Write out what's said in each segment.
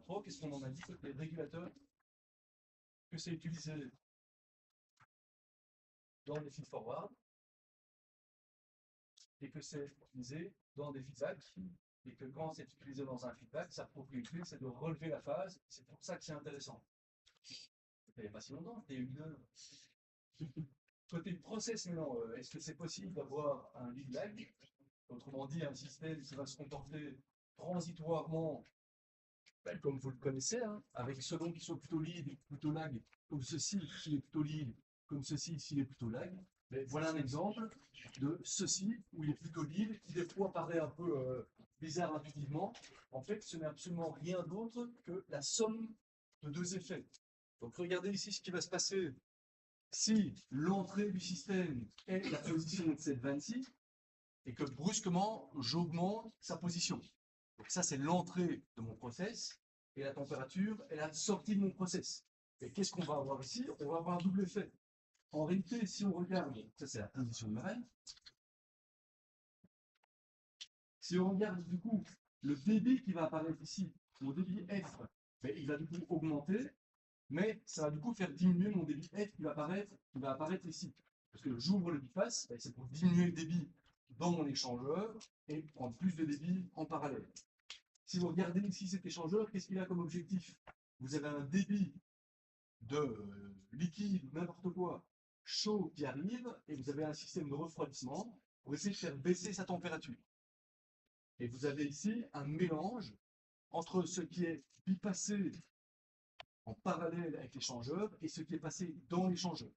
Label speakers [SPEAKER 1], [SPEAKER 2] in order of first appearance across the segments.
[SPEAKER 1] 3, qu'est-ce qu'on en a dit côté régulateur? Que c'est utilisé dans des feed-forward et que c'est utilisé dans des feedbacks et que quand c'est utilisé dans un feedback, sa propriété, c'est de relever la phase. C'est pour ça que c'est intéressant. Il n'y a pas si longtemps, c'était une heure. Côté process maintenant, est-ce que c'est possible d'avoir un lead lag? Autrement dit, un système qui va se comporter transitoirement, ben, comme vous le connaissez, hein, avec selon qui sont plutôt lead, plutôt lag, comme ceci, s'il est plutôt lead, comme ceci, s'il est plutôt lag. Mais voilà un exemple de ceci, où il est plutôt lead, qui des fois paraît un peu bizarre intuitivement. En fait, ce n'est absolument rien d'autre que la somme de deux effets. Donc regardez ici ce qui va se passer si l'entrée du système est la position de cette vanne-ci, et que brusquement, j'augmente sa position. Donc ça, c'est l'entrée de mon process, et la température est la sortie de mon process. Et qu'est-ce qu'on va avoir ici? On va avoir un double effet. En réalité, si on regarde, ça c'est la position de ma vanne, si on regarde du coup le débit qui va apparaître ici, mon débit F, ben, il va du coup augmenter, mais ça va du coup faire diminuer mon débit F qui va apparaître ici. Parce que j'ouvre le bypass, ben, c'est pour diminuer le débit dans mon échangeur et prendre plus de débit en parallèle. Si vous regardez ici cet échangeur, qu'est-ce qu'il a comme objectif? Vous avez un débit de liquide, n'importe quoi, chaud qui arrive, et vous avez un système de refroidissement pour essayer de faire baisser sa température. Et vous avez ici un mélange entre ce qui est bypassé en parallèle avec l'échangeur et ce qui est passé dans l'échangeur.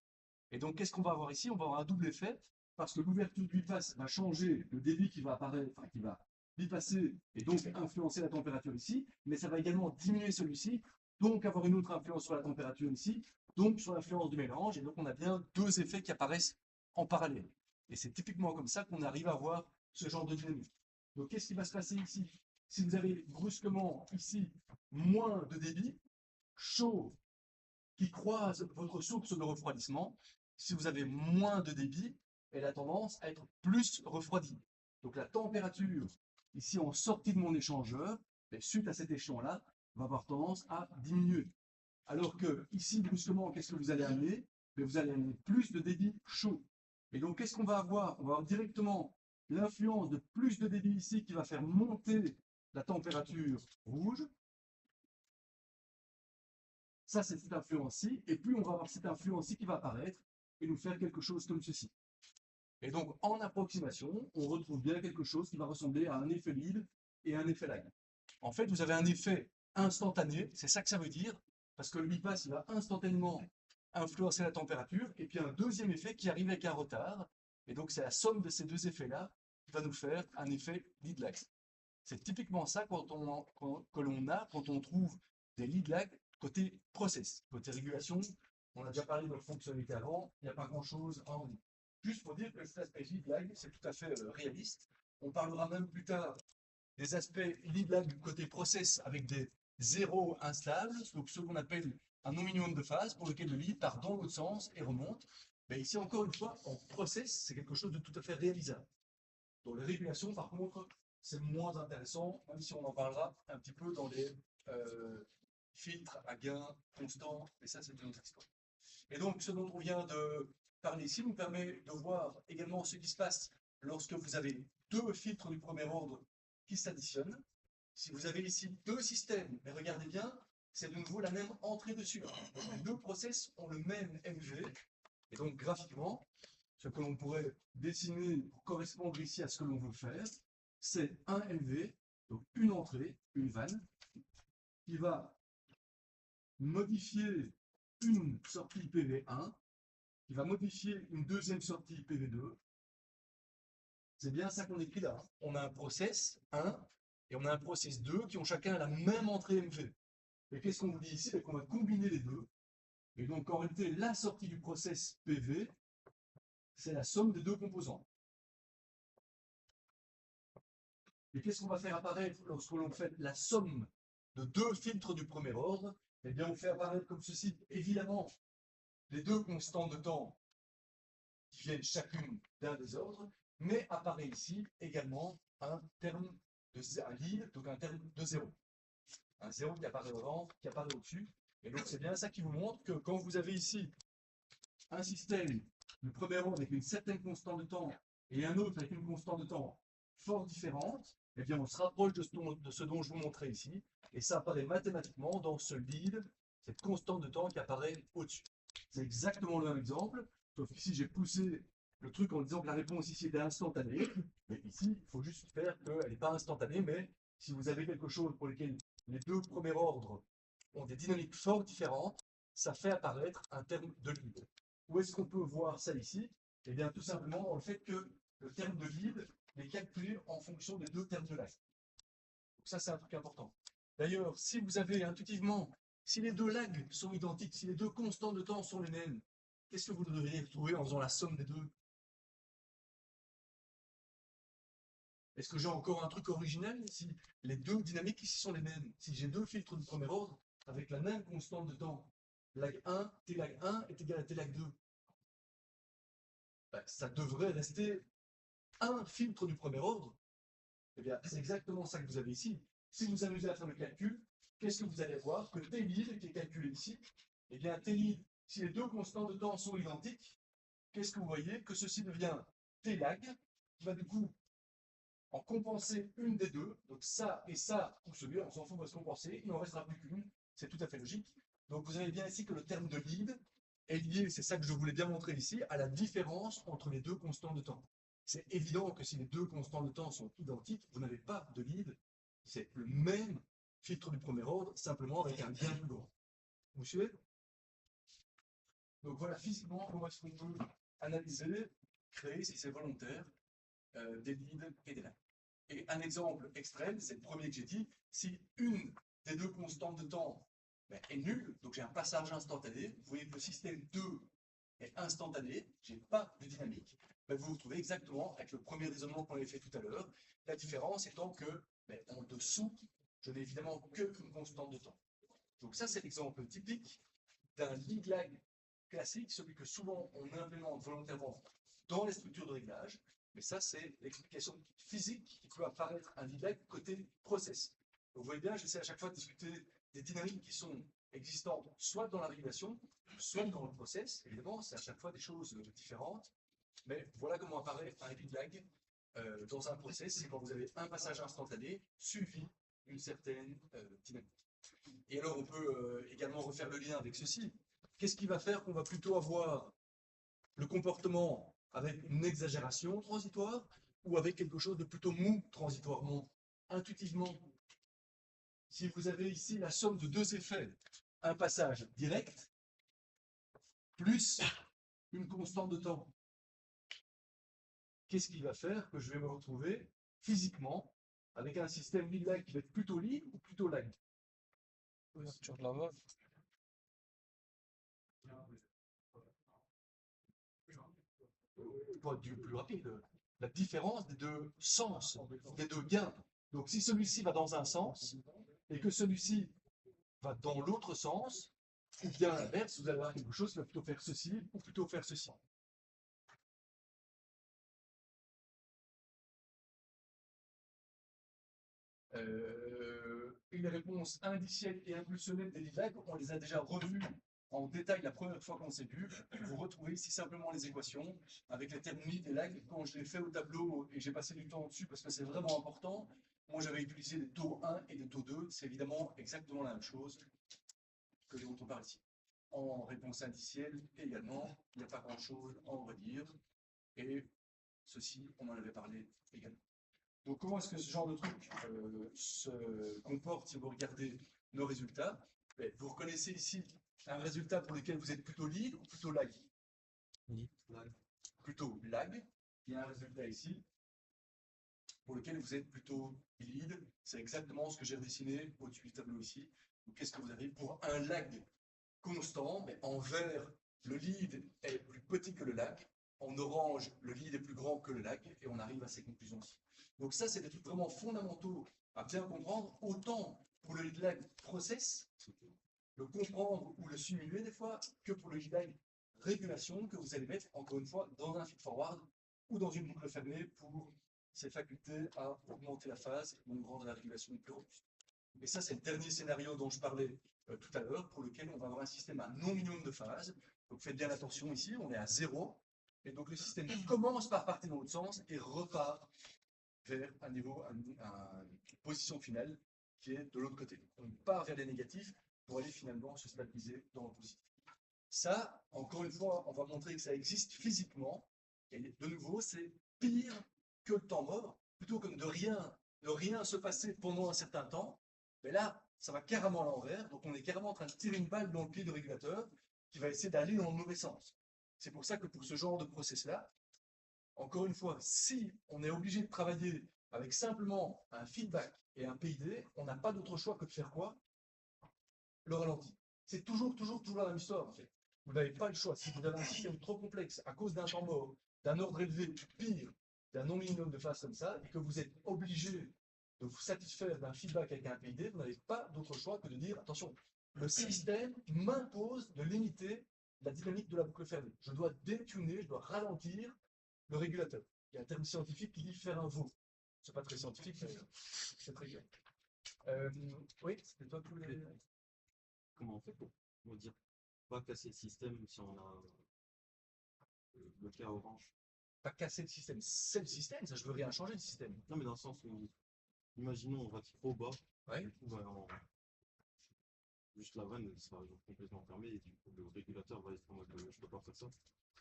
[SPEAKER 1] Et donc, qu'est-ce qu'on va avoir ici? On va avoir un double effet, parce que l'ouverture du bypass va changer le débit qui va apparaître, enfin qui va bypasser et donc influencer la température ici, mais ça va également diminuer celui-ci, donc avoir une autre influence sur la température ici, donc sur l'influence du mélange, et donc on a bien deux effets qui apparaissent en parallèle. Et c'est typiquement comme ça qu'on arrive à avoir ce genre de dynamique. Donc qu'est-ce qui va se passer ici? Si vous avez brusquement ici moins de débit, chaud, qui croise votre source de refroidissement, si vous avez moins de débit, elle a tendance à être plus refroidie. Donc la température, ici en sortie de mon échangeur, suite à cet échelon-là, va avoir tendance à diminuer. Alors que ici, brusquement, qu'est-ce que vous allez amener? Vous allez amener plus de débit chaud. Et donc, qu'est-ce qu'on va avoir? On va avoir directement l'influence de plus de débit ici qui va faire monter la température rouge. Ça, c'est cette influence-ci. Et puis, on va avoir cette influence-ci qui va apparaître et nous faire quelque chose comme ceci. Et donc, en approximation, on retrouve bien quelque chose qui va ressembler à un effet lead et un effet lag. En fait, vous avez un effet instantané, c'est ça que ça veut dire, parce que le bypass, il va instantanément influencer la température, et puis un deuxième effet qui arrive avec un retard. Et donc, c'est la somme de ces deux effets-là qui va nous faire un effet lead lag. C'est typiquement ça que l'on a quand on trouve des lead lag côté process. Côté régulation, on a déjà parlé de leur fonctionnalité avant, il n'y a pas grand-chose à en dire. Juste pour dire que cet aspect lead lag, c'est tout à fait réaliste. On parlera même plus tard des aspects lead lag côté process avec des zéros instables, donc ce qu'on appelle un non-minimum de phase, pour lequel le lead part dans l'autre sens et remonte. Mais ici, encore une fois, en process, c'est quelque chose de tout à fait réalisable. Dans les régulations, par contre, c'est moins intéressant, même si on en parlera un petit peu dans les filtres à gain constant, mais ça, c'est une autre histoire. Et donc, ce dont on vient de parler ici nous permet de voir également ce qui se passe lorsque vous avez deux filtres du premier ordre qui s'additionnent. Si vous avez ici deux systèmes, mais regardez bien, c'est de nouveau la même entrée dessus. Les deux process ont le même MV, et donc graphiquement, ce que l'on pourrait dessiner pour correspondre ici à ce que l'on veut faire, c'est un MV, donc une entrée, une vanne, qui va modifier une sortie PV1, qui va modifier une deuxième sortie PV2. C'est bien ça qu'on écrit là. On a un process 1 et on a un process 2 qui ont chacun la même entrée MV. Et qu'est-ce qu'on vous dit ici? Qu'on va combiner les deux. Et donc en réalité, la sortie du process PV, c'est la somme des deux composants. Et qu'est-ce qu'on va faire apparaître lorsque l'on fait la somme de deux filtres du premier ordre? Eh bien, on fait apparaître comme ceci, évidemment, les deux constantes de temps qui viennent chacune d'un des ordres, mais apparaît ici également un terme de un lead, donc un terme de 0. un 0 qui apparaît qui apparaît au-dessus. Et donc c'est bien ça qui vous montre que quand vous avez ici un système de premier ordre avec une certaine constante de temps et un autre avec une constante de temps fort différente, eh bien on se rapproche de ce dont je vous montrais ici, et ça apparaît mathématiquement dans ce lead, cette constante de temps qui apparaît au-dessus. C'est exactement le même exemple, sauf qu'ici j'ai poussé le truc en disant que la réponse ici était instantanée, mais ici il faut juste faire qu'elle n'est pas instantanée, mais si vous avez quelque chose pour lequel les deux premiers ordres ont des dynamiques fort différentes, ça fait apparaître un terme de lead. Où est-ce qu'on peut voir ça ici? Eh bien, tout simplement dans le fait que le terme de lead est calculé en fonction des deux termes de lag. Donc ça, c'est un truc important. D'ailleurs, si vous avez intuitivement, si les deux lags sont identiques, si les deux constantes de temps sont les mêmes, qu'est-ce que vous devriez trouver en faisant la somme des deux? Est-ce que j'ai encore un truc original si les deux dynamiques ici sont les mêmes? Si j'ai deux filtres du premier ordre avec la même constante de temps, lag 1, t lag 1 est égal à t lag 2. Ben, ça devrait rester un filtre du premier ordre. Eh bien, c'est exactement ça que vous avez ici. Si vous amusez à faire le calcul, qu'est-ce que vous allez voir? Que t lead qui est calculé ici, eh bien, t lead, si les deux constantes de temps sont identiques, qu'est-ce que vous voyez? Que ceci devient t lag, qui va du coup en compenser une des deux. Donc ça et ça, ou celui-là, on s'en fout, on va se compenser. Il n'en restera plus qu'une. C'est tout à fait logique. Donc vous avez bien ici que le terme de lead est lié, c'est ça que je voulais bien montrer ici, à la différence entre les deux constantes de temps. C'est évident que si les deux constantes de temps sont identiques, vous n'avez pas de lead. C'est le même filtre du premier ordre, simplement avec un bien plus grand. Vous suivez? Donc voilà, physiquement, comment est-ce qu'on peut analyser, créer, si c'est volontaire, des leads et des lags. Et un exemple extrême, c'est le premier que j'ai dit, si une des deux constantes de temps est nulle, donc j'ai un passage instantané, vous voyez que le système 2 est instantané, je n'ai pas de dynamique, vous vous retrouvez exactement avec le premier raisonnement qu'on avait fait tout à l'heure, la différence étant que en dessous, je n'ai évidemment qu'une constante de temps. Donc ça, c'est l'exemple typique d'un lead lag classique, celui que souvent on implémente volontairement dans les structures de réglage. Mais ça, c'est l'explication physique qui peut apparaître un lead lag côté process. Donc, vous voyez bien, j'essaie à chaque fois de discuter des dynamiques qui sont existantes, soit dans la régulation, soit dans le process. Évidemment, c'est à chaque fois des choses différentes. Mais voilà comment apparaît un lead lag dans un process. C'est quand vous avez un passage instantané suivi d'une certaine dynamique. Et alors, on peut également refaire le lien avec ceci. Qu'est-ce qui va faire qu'on va plutôt avoir le comportement avec une exagération transitoire ou avec quelque chose de plutôt mou transitoirement, intuitivement? Si vous avez ici la somme de deux effets, un passage direct plus une constante de temps, qu'est-ce qui va faire que je vais me retrouver physiquement avec un système lead lag qui va être plutôt lead ou plutôt lag?
[SPEAKER 2] Ouverture de la valve.
[SPEAKER 1] Pour être plus rapide, la différence des deux sens, des deux gains. Donc si celui-ci va dans un sens et que celui-ci va dans l'autre sens, ou bien à l'inverse, vous allez avoir quelque chose qui va plutôt faire ceci ou plutôt faire ceci. Et les réponses indicielles et impulsionnelles des lead lag, on les a déjà revues en détail la première fois qu'on s'est vu. Vous retrouvez ici simplement les équations avec les termes lead et lag. Quand je l'ai fait au tableau et j'ai passé du temps dessus parce que c'est vraiment important, moi j'avais utilisé des taux 1 et des taux 2. C'est évidemment exactement la même chose que dont on parle ici. En réponse indicielle également, il n'y a pas grand-chose à en redire. Et ceci, on en avait parlé également. Donc comment est-ce que ce genre de truc se comporte si vous regardez nos résultats? Vous reconnaissez ici un résultat pour lequel vous êtes plutôt lead ou plutôt lag? Plutôt lag. Il y a un résultat ici pour lequel vous êtes plutôt lead. C'est exactement ce que j'ai dessiné au-dessus du tableau ici. Qu'est-ce que vous avez pour un lag constant? En vert, le lead est plus petit que le lag. En orange, le lead est plus grand que le lag. Et on arrive à ces conclusions-ci. Donc ça, c'est des trucs vraiment fondamentaux à bien comprendre, autant pour le lead lag process, le comprendre ou le simuler des fois, que pour le lead lag régulation que vous allez mettre, encore une fois, dans un feed-forward ou dans une boucle fermée pour ses facultés à augmenter la phase et donc rendre la régulation plus robuste.
[SPEAKER 3] Et ça, c'est le dernier scénario dont je parlais tout à l'heure, pour lequel on va avoir un système à non minimum de phase. Donc faites bien attention ici, on est à 0. Et donc le système commence par partir dans l'autre sens et repart vers un niveau, une position finale qui est de l'autre côté. On part vers les négatifs pour aller finalement se stabiliser dans le positif. Ça, encore une fois, on va montrer que ça existe physiquement. Et de nouveau, c'est pire que le temps mort. Plutôt que de rien se passer pendant un certain temps, mais là, ça va carrément à l'envers. Donc on est carrément en train de tirer une balle dans le pied du régulateur qui va essayer d'aller dans le mauvais sens. C'est pour ça que pour ce genre de process-là, encore une fois, si on est obligé de travailler avec simplement un feedback et un PID, on n'a pas d'autre choix que de faire quoi? Le ralenti. C'est toujours la même histoire, en fait. Vous n'avez pas le choix. Si vous avez un système trop complexe à cause d'un temps mort, d'un ordre élevé, pire, d'un non-minimum de phase comme ça, et que vous êtes obligé de vous satisfaire d'un feedback avec un PID, vous n'avez pas d'autre choix que de dire, attention, le système m'impose de limiter la dynamique de la boucle fermée. Je dois détuner, je dois ralentir le régulateur. Il y a un terme scientifique qui dit faire un veau. C'est pas très scientifique, mais c'est très clair. Oui, c'était toi qui voulais.
[SPEAKER 4] Comment on fait pour dire pas casser le système si on a le cas orange?
[SPEAKER 3] Pas casser le système, c'est le système, ça je veux rien changer le système.
[SPEAKER 4] Non, mais dans le sens où, imaginons, on va trop bas,
[SPEAKER 3] Ouais.
[SPEAKER 4] du coup, juste la vanne sera genre complètement fermée et du coup, le régulateur va être en mode je peux pas faire ça.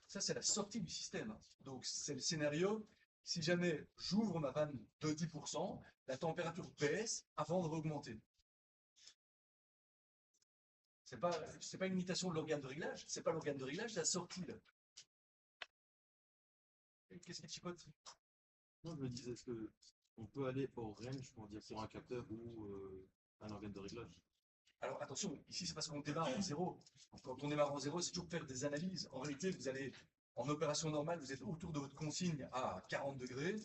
[SPEAKER 3] Ça, c'est la sortie du système. Donc, c'est le scénario. Si jamais j'ouvre ma vanne de 10%, la température baisse avant de réaugmenter. C'est pas une imitation de l'organe de réglage. C'est pas l'organe de réglage, c'est la sortie. Là. Qu'est-ce qui te chipote?
[SPEAKER 4] Non, je me disais, est-ce que on peut aller au range pour dire sur un capteur ou un organe de réglage?
[SPEAKER 3] Alors attention, ici c'est parce qu'on démarre en zéro. Quand on démarre en zéro, c'est toujours faire des analyses. En réalité, vous allez en opération normale, vous êtes autour de votre consigne à 40 degrés,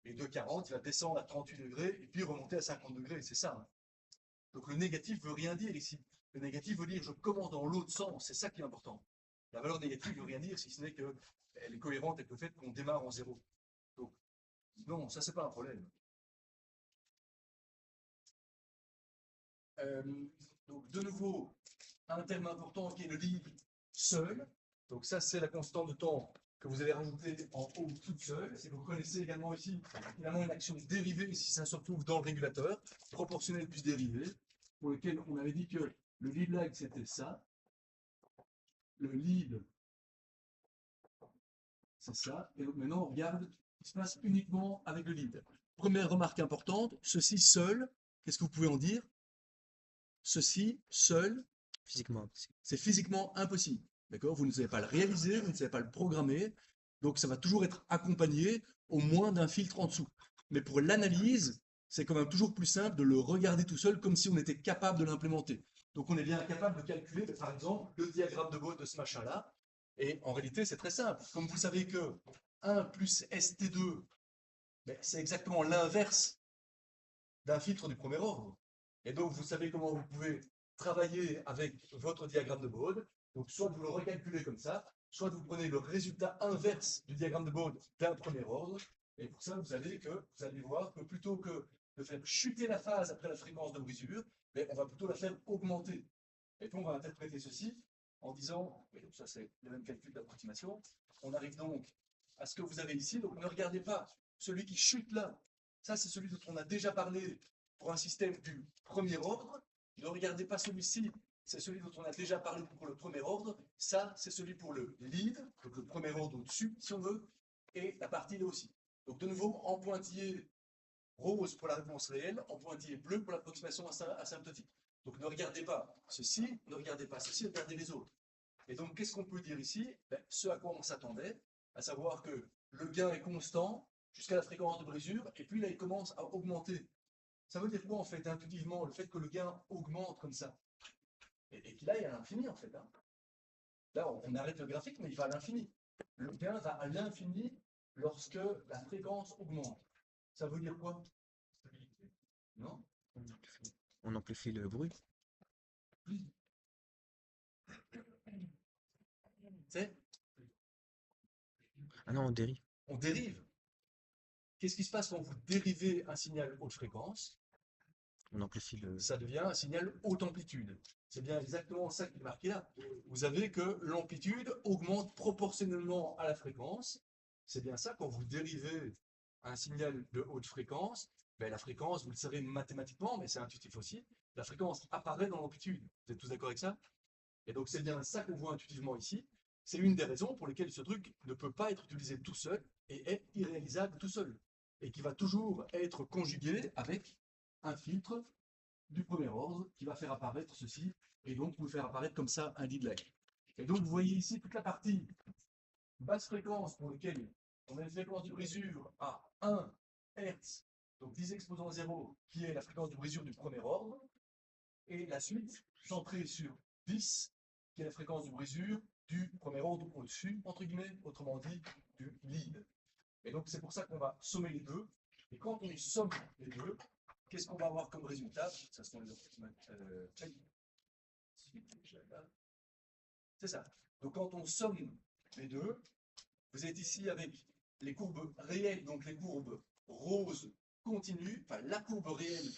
[SPEAKER 3] et de 40, il va descendre à 38 degrés, et puis remonter à 50 degrés, c'est ça. Hein. Donc le négatif veut rien dire ici. Le négatif veut dire je commence dans l'autre sens, c'est ça qui est important. La valeur négative veut rien dire, si ce n'est qu'elle est cohérente avec le fait qu'on démarre en zéro. Donc non, ça c'est pas un problème. Donc de nouveau, un terme important qui est le lead seul. Donc ça, c'est la constante de temps que vous allez rajouter en haut toute seule. Et vous connaissez également ici, évidemment, une action dérivée si ça se retrouve dans le régulateur, proportionnel plus dérivé, pour lequel on avait dit que le lead lag, c'était ça. Le lead, c'est ça. Et donc maintenant, on regarde ce qui se passe uniquement avec le lead. Première remarque importante, ceci seul, qu'est-ce que vous pouvez en dire? Ceci seul,
[SPEAKER 2] Physiquement impossible.
[SPEAKER 3] c'est physiquement impossible. D'accord? Vous ne savez pas le réaliser, vous ne savez pas le programmer. Donc, ça va toujours être accompagné au moins d'un filtre en dessous. Mais pour l'analyse, c'est quand même toujours plus simple de le regarder tout seul comme si on était capable de l'implémenter. Donc, on est bien capable de calculer, par exemple, le diagramme de Bode de ce machin-là. Et en réalité, c'est très simple. Comme vous savez que 1 plus ST2, c'est exactement l'inverse d'un filtre du premier ordre. Et donc, vous savez comment vous pouvez travailler avec votre diagramme de Bode. Donc, soit vous le recalculez comme ça, soit vous prenez le résultat inverse du diagramme de Bode d'un premier ordre. Et pour ça, vous allez voir que plutôt que de faire chuter la phase après la fréquence de brisure, on va plutôt la faire augmenter. Et puis, on va interpréter ceci en disant, et donc ça c'est le même calcul d'approximation, on arrive donc à ce que vous avez ici. Donc, ne regardez pas celui qui chute là. Ça, c'est celui dont on a déjà parlé pour un système du premier ordre. Ne regardez pas celui-ci, c'est celui dont on a déjà parlé pour le premier ordre. Ça, c'est celui pour le lead, donc le premier ordre au-dessus, si on veut, et la partie là aussi. Donc de nouveau, en pointillé rose pour la réponse réelle, en pointillé bleu pour l'approximation asymptotique. Donc ne regardez pas ceci, ne regardez pas ceci, regardez les autres. Et donc, qu'est-ce qu'on peut dire ici? Ce à quoi on s'attendait, à savoir que le gain est constant jusqu'à la fréquence de brisure, et puis là, il commence à augmenter. Ça veut dire quoi, en fait, intuitivement, le fait que le gain augmente comme ça? Et qu'il aille à l'infini, en fait. Hein. Là, on arrête le graphique, mais il va à l'infini. Le gain va à l'infini lorsque la fréquence augmente. Ça veut dire quoi? Non?
[SPEAKER 2] On amplifie le bruit.
[SPEAKER 3] C'est?
[SPEAKER 2] Ah non, on dérive.
[SPEAKER 3] On dérive. Qu'est-ce qui se passe quand vous dérivez un signal haute fréquence?
[SPEAKER 2] On amplifie le.
[SPEAKER 3] Ça devient un signal haute amplitude. C'est bien exactement ça qui est marqué là. Vous avez que l'amplitude augmente proportionnellement à la fréquence. C'est bien ça, quand vous dérivez un signal de haute fréquence, ben, la fréquence, vous le savez mathématiquement, mais c'est intuitif aussi, la fréquence apparaît dans l'amplitude. Vous êtes tous d'accord avec ça? Et donc c'est bien ça qu'on voit intuitivement ici. C'est une des raisons pour lesquelles ce truc ne peut pas être utilisé tout seul et est irréalisable tout seul. Et qui va toujours être conjugué avec un filtre du premier ordre qui va faire apparaître ceci, et donc vous faire apparaître comme ça un lead lag. Et donc vous voyez ici toute la partie basse fréquence pour laquelle on a une fréquence de brisure à 1 Hz, donc 10 exposant 0, qui est la fréquence de brisure du premier ordre, et la suite centrée sur 10, qui est la fréquence de brisure du premier ordre au-dessus, entre guillemets, autrement dit, du lead. Et donc c'est pour ça qu'on va sommer les deux, et quand on somme les deux, qu'est-ce qu'on va avoir comme résultat? Ça se c'est ça. Donc quand on somme les deux, vous êtes ici avec les courbes réelles, donc les courbes roses continues, enfin la courbe réelle,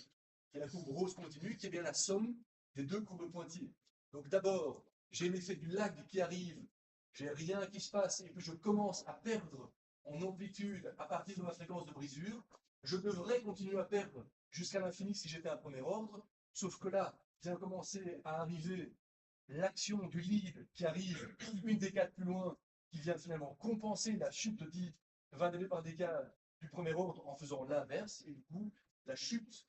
[SPEAKER 3] qui est la courbe rose continue, qui est bien la somme des deux courbes pointillées. Donc d'abord, j'ai l'effet du lag qui arrive, j'ai rien qui se passe, et puis je commence à perdre en amplitude à partir de ma fréquence de brisure. Je devrais continuer à perdre jusqu'à l'infini si j'étais un premier ordre, sauf que là vient commencer à arriver l'action du lead qui arrive une décade plus loin, qui vient finalement compenser la chute de 20 dB par décade du premier ordre en faisant l'inverse, et du coup, la chute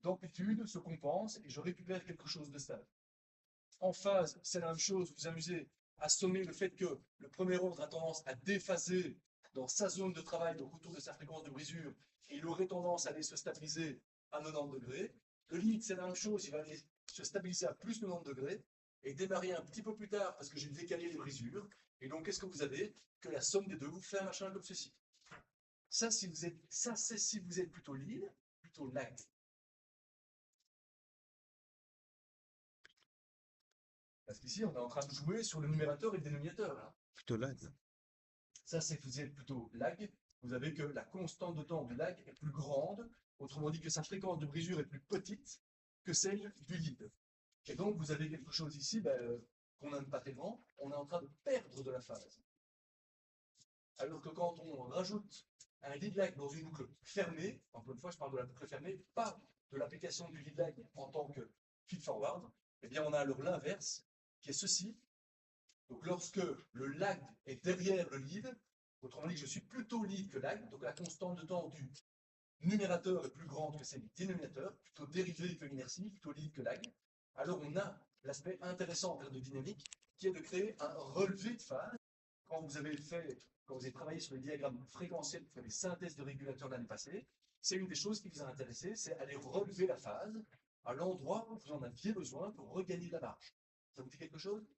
[SPEAKER 3] d'amplitude se compense et je récupère quelque chose de stable. En phase, c'est la même chose, vous vous amusez à sommer le fait que le premier ordre a tendance à déphaser dans sa zone de travail, donc autour de sa fréquence de brisure, et il aurait tendance à aller se stabiliser à 90 degrés. Le lead, c'est la même chose, il va aller se stabiliser à plus 90 degrés, et démarrer un petit peu plus tard parce que j'ai décalé les brisures. Et donc, qu'est-ce que vous avez? Que la somme des deux vous fait un machin comme ceci. Ça, c'est si vous êtes plutôt lead, plutôt lag. Parce qu'ici, on est en train de jouer sur le numérateur et le dénominateur. Là.
[SPEAKER 2] Plutôt lag.
[SPEAKER 3] Ça, c'est que vous êtes plutôt lag. Vous avez que la constante de temps du lag est plus grande. Autrement dit, que sa fréquence de brisure est plus petite que celle du lead. Et donc, vous avez quelque chose ici qu'on n'aime pas tellement. On est en train de perdre de la phase. Alors que quand on rajoute un lead lag dans une boucle fermée, encore une fois, je parle de la boucle fermée, pas de l'application du lead lag en tant que feed forward, eh bien, on a alors l'inverse, qui est ceci. Donc, lorsque le lag est derrière le lead, autrement dit, je suis plutôt lead que lag, donc la constante de temps du numérateur est plus grande que celle du dénominateur, plutôt dérivé que l'inertie, plutôt lead que lag. Alors on a l'aspect intéressant en termes de dynamique, qui est de créer un relevé de phase. Quand vous avez travaillé sur les diagrammes fréquentiels pour faire des synthèses de régulateurs l'année passée, c'est une des choses qui vous a intéressé, c'est aller relever la phase à l'endroit où vous en aviez besoin pour regagner de la marge. Ça vous dit quelque chose?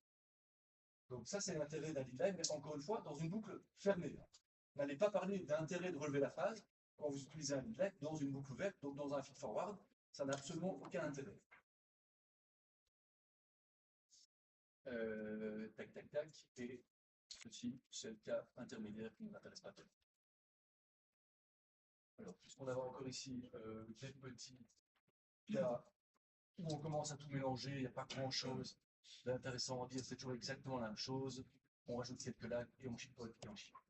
[SPEAKER 3] Donc ça, c'est l'intérêt d'un lead lag, mais encore une fois, dans une boucle fermée. N'allez pas parler d'intérêt de relever la phase quand vous utilisez un lead lag dans une boucle ouverte, donc dans un feed forward, ça n'a absolument aucun intérêt. Tac, tac, tac, et ceci, c'est le cas intermédiaire qui ne m'intéresse pas tellement. Alors, puisqu'on avait encore ici des petits cas où on commence à tout mélanger, il n'y a pas grand-chose d'intéressant à dire, c'est toujours exactement la même chose, on rajoute quelques lags et on chipote et on chipote.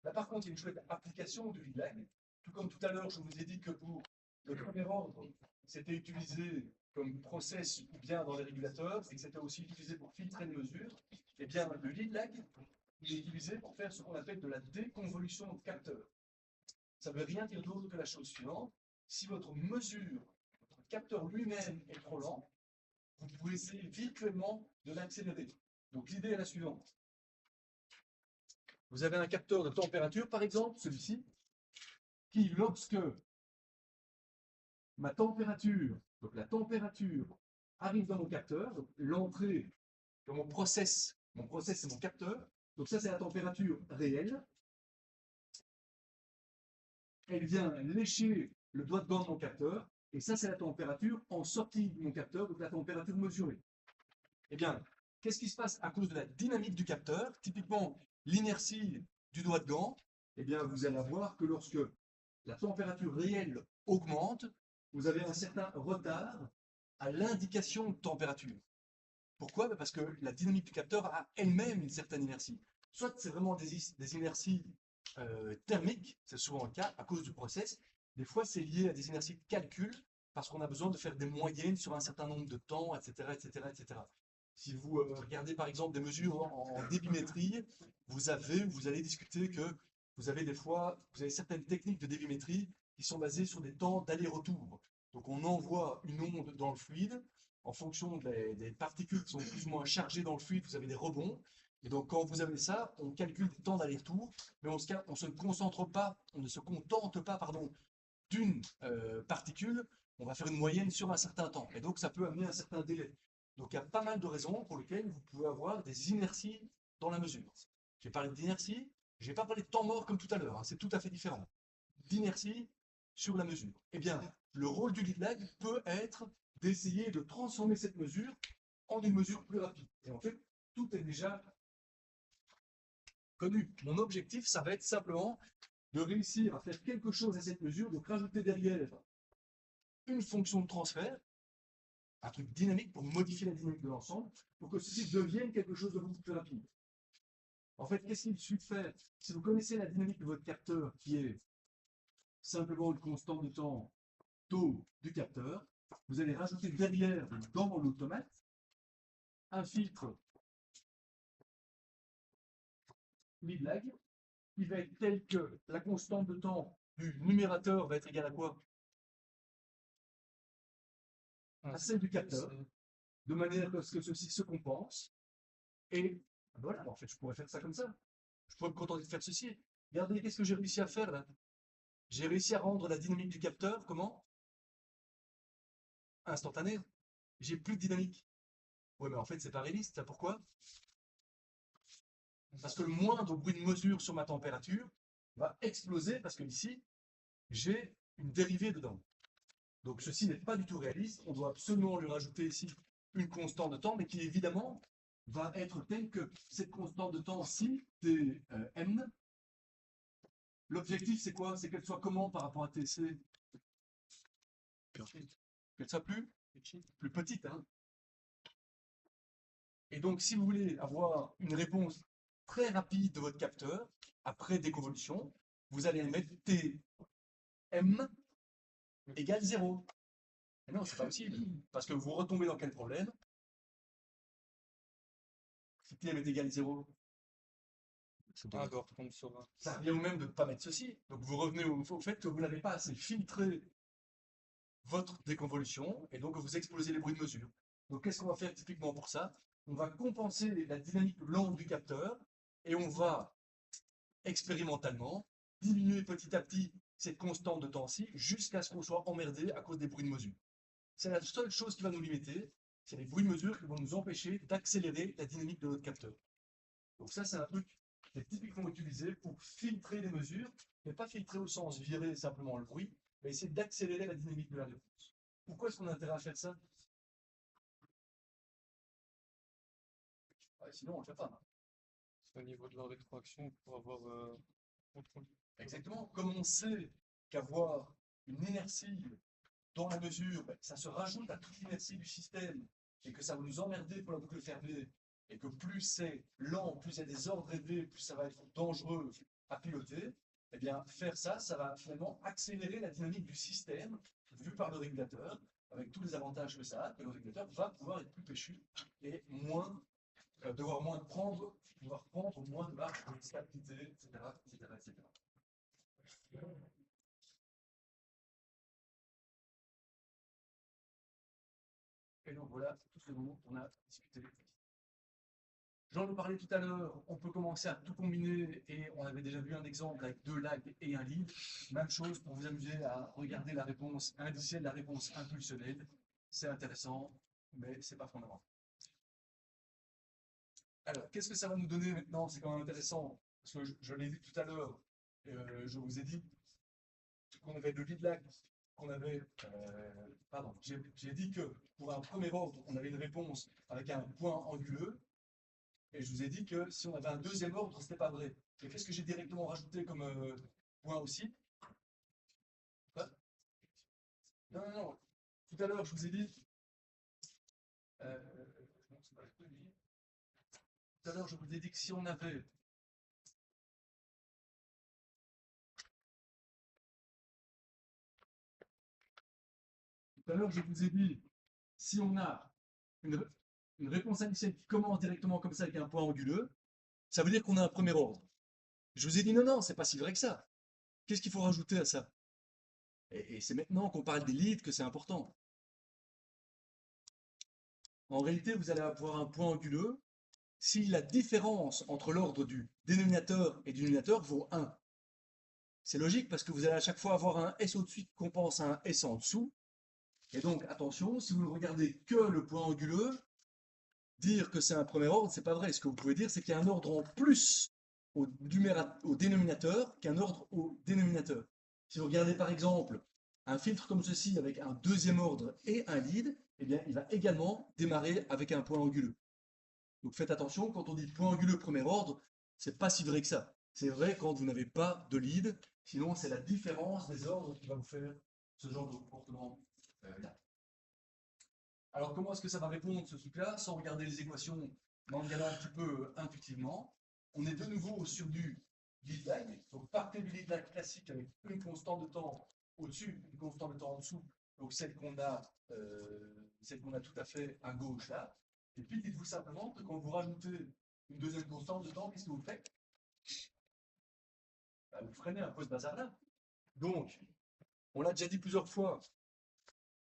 [SPEAKER 3] Là, par contre, il y a une chouette application du lead lag, tout comme tout à l'heure, je vous ai dit que pour le premier ordre, c'était utilisé comme process ou bien dans les régulateurs, et que c'était aussi utilisé pour filtrer les mesures, et bien le lead lag, il est utilisé pour faire ce qu'on appelle de la déconvolution de capteur. Ça ne veut rien dire d'autre que la chose suivante. Si votre mesure, votre capteur lui-même est trop lent, vous pouvez essayer virtuellement de l'accélérer. Donc l'idée est la suivante. Vous avez un capteur de température, par exemple, celui-ci, qui, lorsque ma température, donc la température, arrive dans mon capteur, donc l'entrée de mon process c'est mon capteur, donc ça c'est la température réelle, elle vient lécher le doigt de gant de mon capteur, et ça c'est la température en sortie de mon capteur, donc la température mesurée. Eh bien, qu'est-ce qui se passe à cause de la dynamique du capteur? Typiquement, l'inertie du doigt de gant, eh bien, vous allez voir que lorsque la température réelle augmente, vous avez un certain retard à l'indication de température. Pourquoi? Parce que la dynamique du capteur a elle-même une certaine inertie. Soit c'est vraiment des inerties thermiques, c'est souvent le cas à cause du process. Des fois, c'est lié à des inerties de calcul parce qu'on a besoin de faire des moyennes sur un certain nombre de temps, etc., etc., etc. Si vous regardez par exemple des mesures en débimétrie, vous allez discuter que vous avez des fois, vous avez certaines techniques de débimétrie qui sont basées sur des temps d'aller-retour. Donc on envoie une onde dans le fluide, en fonction des particules qui sont plus ou moins chargées dans le fluide, vous avez des rebonds. Et donc quand vous avez ça, on calcule des temps d'aller-retour, mais on se concentre pas, on ne se contente pas, pardon, d'une particule, on va faire une moyenne sur un certain temps. Et donc ça peut amener un certain délai. Donc il y a pas mal de raisons pour lesquelles vous pouvez avoir des inerties dans la mesure. J'ai parlé d'inertie, je n'ai pas parlé de temps mort comme tout à l'heure, hein, c'est tout à fait différent. D'inertie sur la mesure. Eh bien, le rôle du lead lag peut être d'essayer de transformer cette mesure en une mesure plus rapide. Et en fait, tout est déjà connu. Mon objectif, ça va être simplement de réussir à faire quelque chose à cette mesure, donc rajouter derrière une fonction de transfert, un truc dynamique pour modifier la dynamique de l'ensemble, pour que ceci devienne quelque chose de beaucoup plus rapide. En fait, qu'est-ce qu'il suffit de faire? Si vous connaissez la dynamique de votre capteur, qui est simplement une constante de temps taux du capteur, vous allez rajouter derrière, dans l'automate, un filtre lead lag, qui va être tel que la constante de temps du numérateur va être égale à quoi? À celle du capteur, de manière à ce que ceci se compense. Et voilà, en fait, je pourrais faire ça comme ça. Je pourrais me contenter de faire ceci. Regardez, qu'est-ce que j'ai réussi à faire là? J'ai réussi à rendre la dynamique du capteur, comment? Instantanée. J'ai plus de dynamique. Oui, mais en fait, c'est pas réaliste. Ça, pourquoi? Parce que le moindre bruit de mesure sur ma température va exploser parce que ici, j'ai une dérivée dedans. Donc ceci n'est pas du tout réaliste. On doit absolument lui rajouter ici une constante de temps, mais qui évidemment va être telle que cette constante de temps-ci, Tm, l'objectif c'est quoi? C'est qu'elle soit comment par rapport à Tc? Qu'elle soit plus petite. Hein. Et donc si vous voulez avoir une réponse très rapide de votre capteur, après déconvolution, vous allez mettre Tm égale 0. Et non, c'est pas possible. Parce que vous retombez dans quel problème? Si Tm est égal à 0, ça revient au même de ne pas mettre ceci. Donc vous revenez au fait que vous n'avez pas assez filtré votre déconvolution et donc vous explosez les bruits de mesure. Donc qu'est-ce qu'on va faire typiquement pour ça? On va compenser la dynamique lente du capteur et on va expérimentalement diminuer petit à petit cette constante de temps-ci jusqu'à ce qu'on soit emmerdé à cause des bruits de mesure. C'est la seule chose qui va nous limiter, c'est les bruits de mesure qui vont nous empêcher d'accélérer la dynamique de notre capteur. Donc ça, c'est un truc qui est typiquement utilisé pour filtrer les mesures, mais pas filtrer au sens virer simplement le bruit, mais essayer d'accélérer la dynamique de la réponse. Pourquoi est-ce qu'on a intérêt à faire ça? Ouais, sinon, on ne le fait pas.
[SPEAKER 1] C'est au niveau de la rétroaction pour avoir contrôle.
[SPEAKER 3] Exactement. Comme on sait qu'avoir une inertie dans la mesure, ça se rajoute à toute l'inertie du système et que ça va nous emmerder pour la boucle fermée et que plus c'est lent, plus il y a des ordres élevés, plus ça va être dangereux à piloter, eh bien faire ça, ça va finalement accélérer la dynamique du système vu par le régulateur, avec tous les avantages que ça a, que le régulateur va pouvoir être plus péchu et moins devoir prendre moins de marge de stabilité, etc., etc., etc. Et donc voilà tout ce dont on a discuté. J'en ai parlé tout à l'heure, on peut commencer à tout combiner et on avait déjà vu un exemple avec 2 lags et un lead. Même chose pour vous amuser à regarder la réponse indicielle, la réponse impulsionnelle. C'est intéressant, mais c'est pas fondamental. Alors, qu'est-ce que ça va nous donner maintenant? C'est quand même intéressant, parce que je l'ai dit tout à l'heure, je vous ai dit qu'on avait le lead lag, qu'on avait, pardon, j'ai dit que pour un premier ordre, on avait une réponse avec un point anguleux, et je vous ai dit que si on avait un deuxième ordre, ce n'était pas vrai. Et qu'est-ce que j'ai directement rajouté comme point aussi?
[SPEAKER 1] Non, non, non. Tout à l'heure, je vous ai dit. Non, c'est pas le premier. Tout à l'heure, je vous ai dit que si on avait. Tout à l'heure, je vous ai dit, si on a une, une réponse initiale qui commence directement comme ça avec un point anguleux, ça veut dire qu'on a un premier ordre. Je vous ai dit non, non, c'est pas si vrai que ça. Qu'est-ce qu'il faut rajouter à ça? Et c'est maintenant qu'on parle des leads que c'est important. En réalité, vous allez avoir un point anguleux si la différence entre l'ordre du dénominateur et du numérateur vaut 1. C'est logique parce que vous allez à chaque fois avoir un S au-dessus qui compense à un S en dessous. Et donc, attention, si vous ne regardez que le point anguleux, dire que c'est un premier ordre, c'est pas vrai. Ce que vous pouvez dire, c'est qu'il y a un ordre en plus au dénominateur qu'un ordre au dénominateur. Si vous regardez par exemple un filtre comme ceci avec un deuxième ordre et un lead, eh bien, il va également démarrer avec un point anguleux. Donc faites attention, quand on dit point anguleux premier ordre, c'est pas si vrai que ça. C'est vrai quand vous n'avez pas de lead, sinon c'est la différence des ordres qui va vous faire ce genre de comportement là. Alors comment est-ce que ça va répondre ce truc-là sans regarder les équations, mais en regardant un petit peu intuitivement? On est de nouveau sur du lead lag. Donc partez du lead lag classique avec une constante de temps au-dessus, une constante de temps en dessous, donc celle qu'on a tout à fait à gauche là. Et puis dites-vous simplement que quand vous rajoutez une deuxième constante de temps, qu'est-ce que vous faites? Bah, vous freinez un peu ce bazar-là. Donc, on l'a déjà dit plusieurs fois,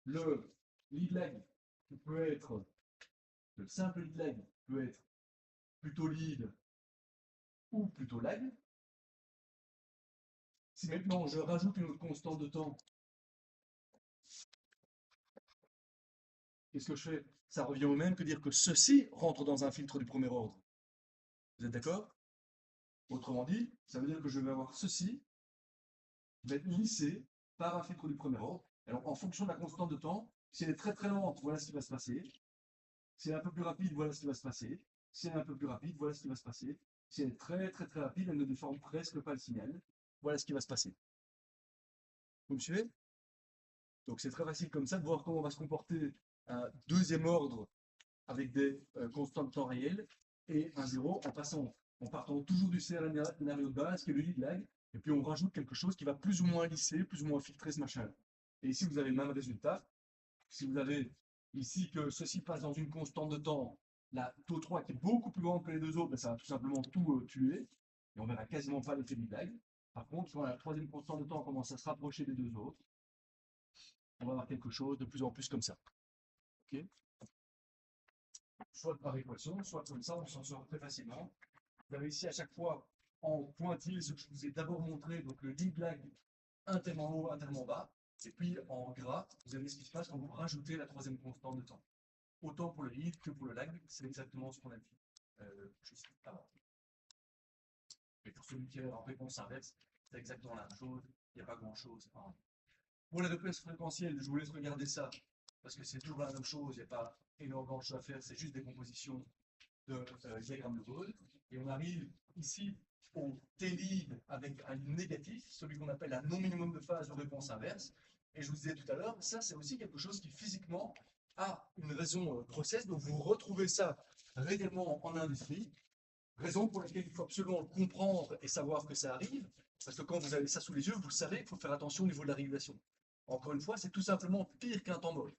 [SPEAKER 1] le lead lag qui peut être, le simple lead lag peut être plutôt lead ou plutôt lag. Si maintenant je rajoute une autre constante de temps, qu'est-ce que je fais? Ça revient au même que dire que ceci rentre dans un filtre du premier ordre. Vous êtes d'accord? Autrement dit, ça veut dire que je vais avoir ceci va être lissé par un filtre du premier ordre. Alors, en fonction de la constante de temps, si elle est très très lente, voilà ce qui va se passer. Si elle est un peu plus rapide, voilà ce qui va se passer. Si elle est un peu plus rapide, voilà ce qui va se passer. Si elle est très très très rapide, elle ne déforme presque pas le signal. Voilà ce qui va se passer. Vous me suivez? Donc c'est très facile comme ça de voir comment va se comporter un deuxième ordre avec des constantes de temps réel et un zéro en partant toujours du scénario de base qui est le lead lag, et puis on rajoute quelque chose qui va plus ou moins lisser, plus ou moins filtrer ce machin. Et ici vous avez le même résultat. Si vous avez ici que ceci passe dans une constante de temps, la taux 3 qui est beaucoup plus grande que les deux autres, ben ça va tout simplement tout tuer, et on verra quasiment pas l'effet lead lag. Par contre, quand la troisième constante de temps commence à se rapprocher des deux autres, on va avoir quelque chose de plus en plus comme ça. Ok? Soit par équation, soit comme ça, on s'en sort très facilement. Vous avez ici à chaque fois en pointillé ce que je vous ai d'abord montré, donc le lead lag interme en haut, interme en bas. Et puis en gras, vous avez ce qui se passe quand vous rajoutez la troisième constante de temps. Autant pour le lead que pour le lag, c'est exactement ce qu'on a vu juste avant. Et pour celui qui est en réponse inverse, c'est exactement la même chose. Il n'y a pas grand-chose. Pour la reprise fréquentielle, je vous laisse regarder ça, parce que c'est toujours la même chose, il n'y a pas énormément de choses à faire, c'est juste des compositions de diagrammes de Bode. Et on arrive ici au T-lead avec un négatif, celui qu'on appelle un non-minimum de phase de réponse inverse. Et je vous disais tout à l'heure, ça c'est aussi quelque chose qui physiquement a une raison process, donc vous retrouvez ça réellement en industrie, raison pour laquelle il faut absolument le comprendre et savoir que ça arrive, parce que quand vous avez ça sous les yeux, vous savez qu'il faut faire attention au niveau de la régulation. Encore une fois, c'est tout simplement pire qu'un temps mort.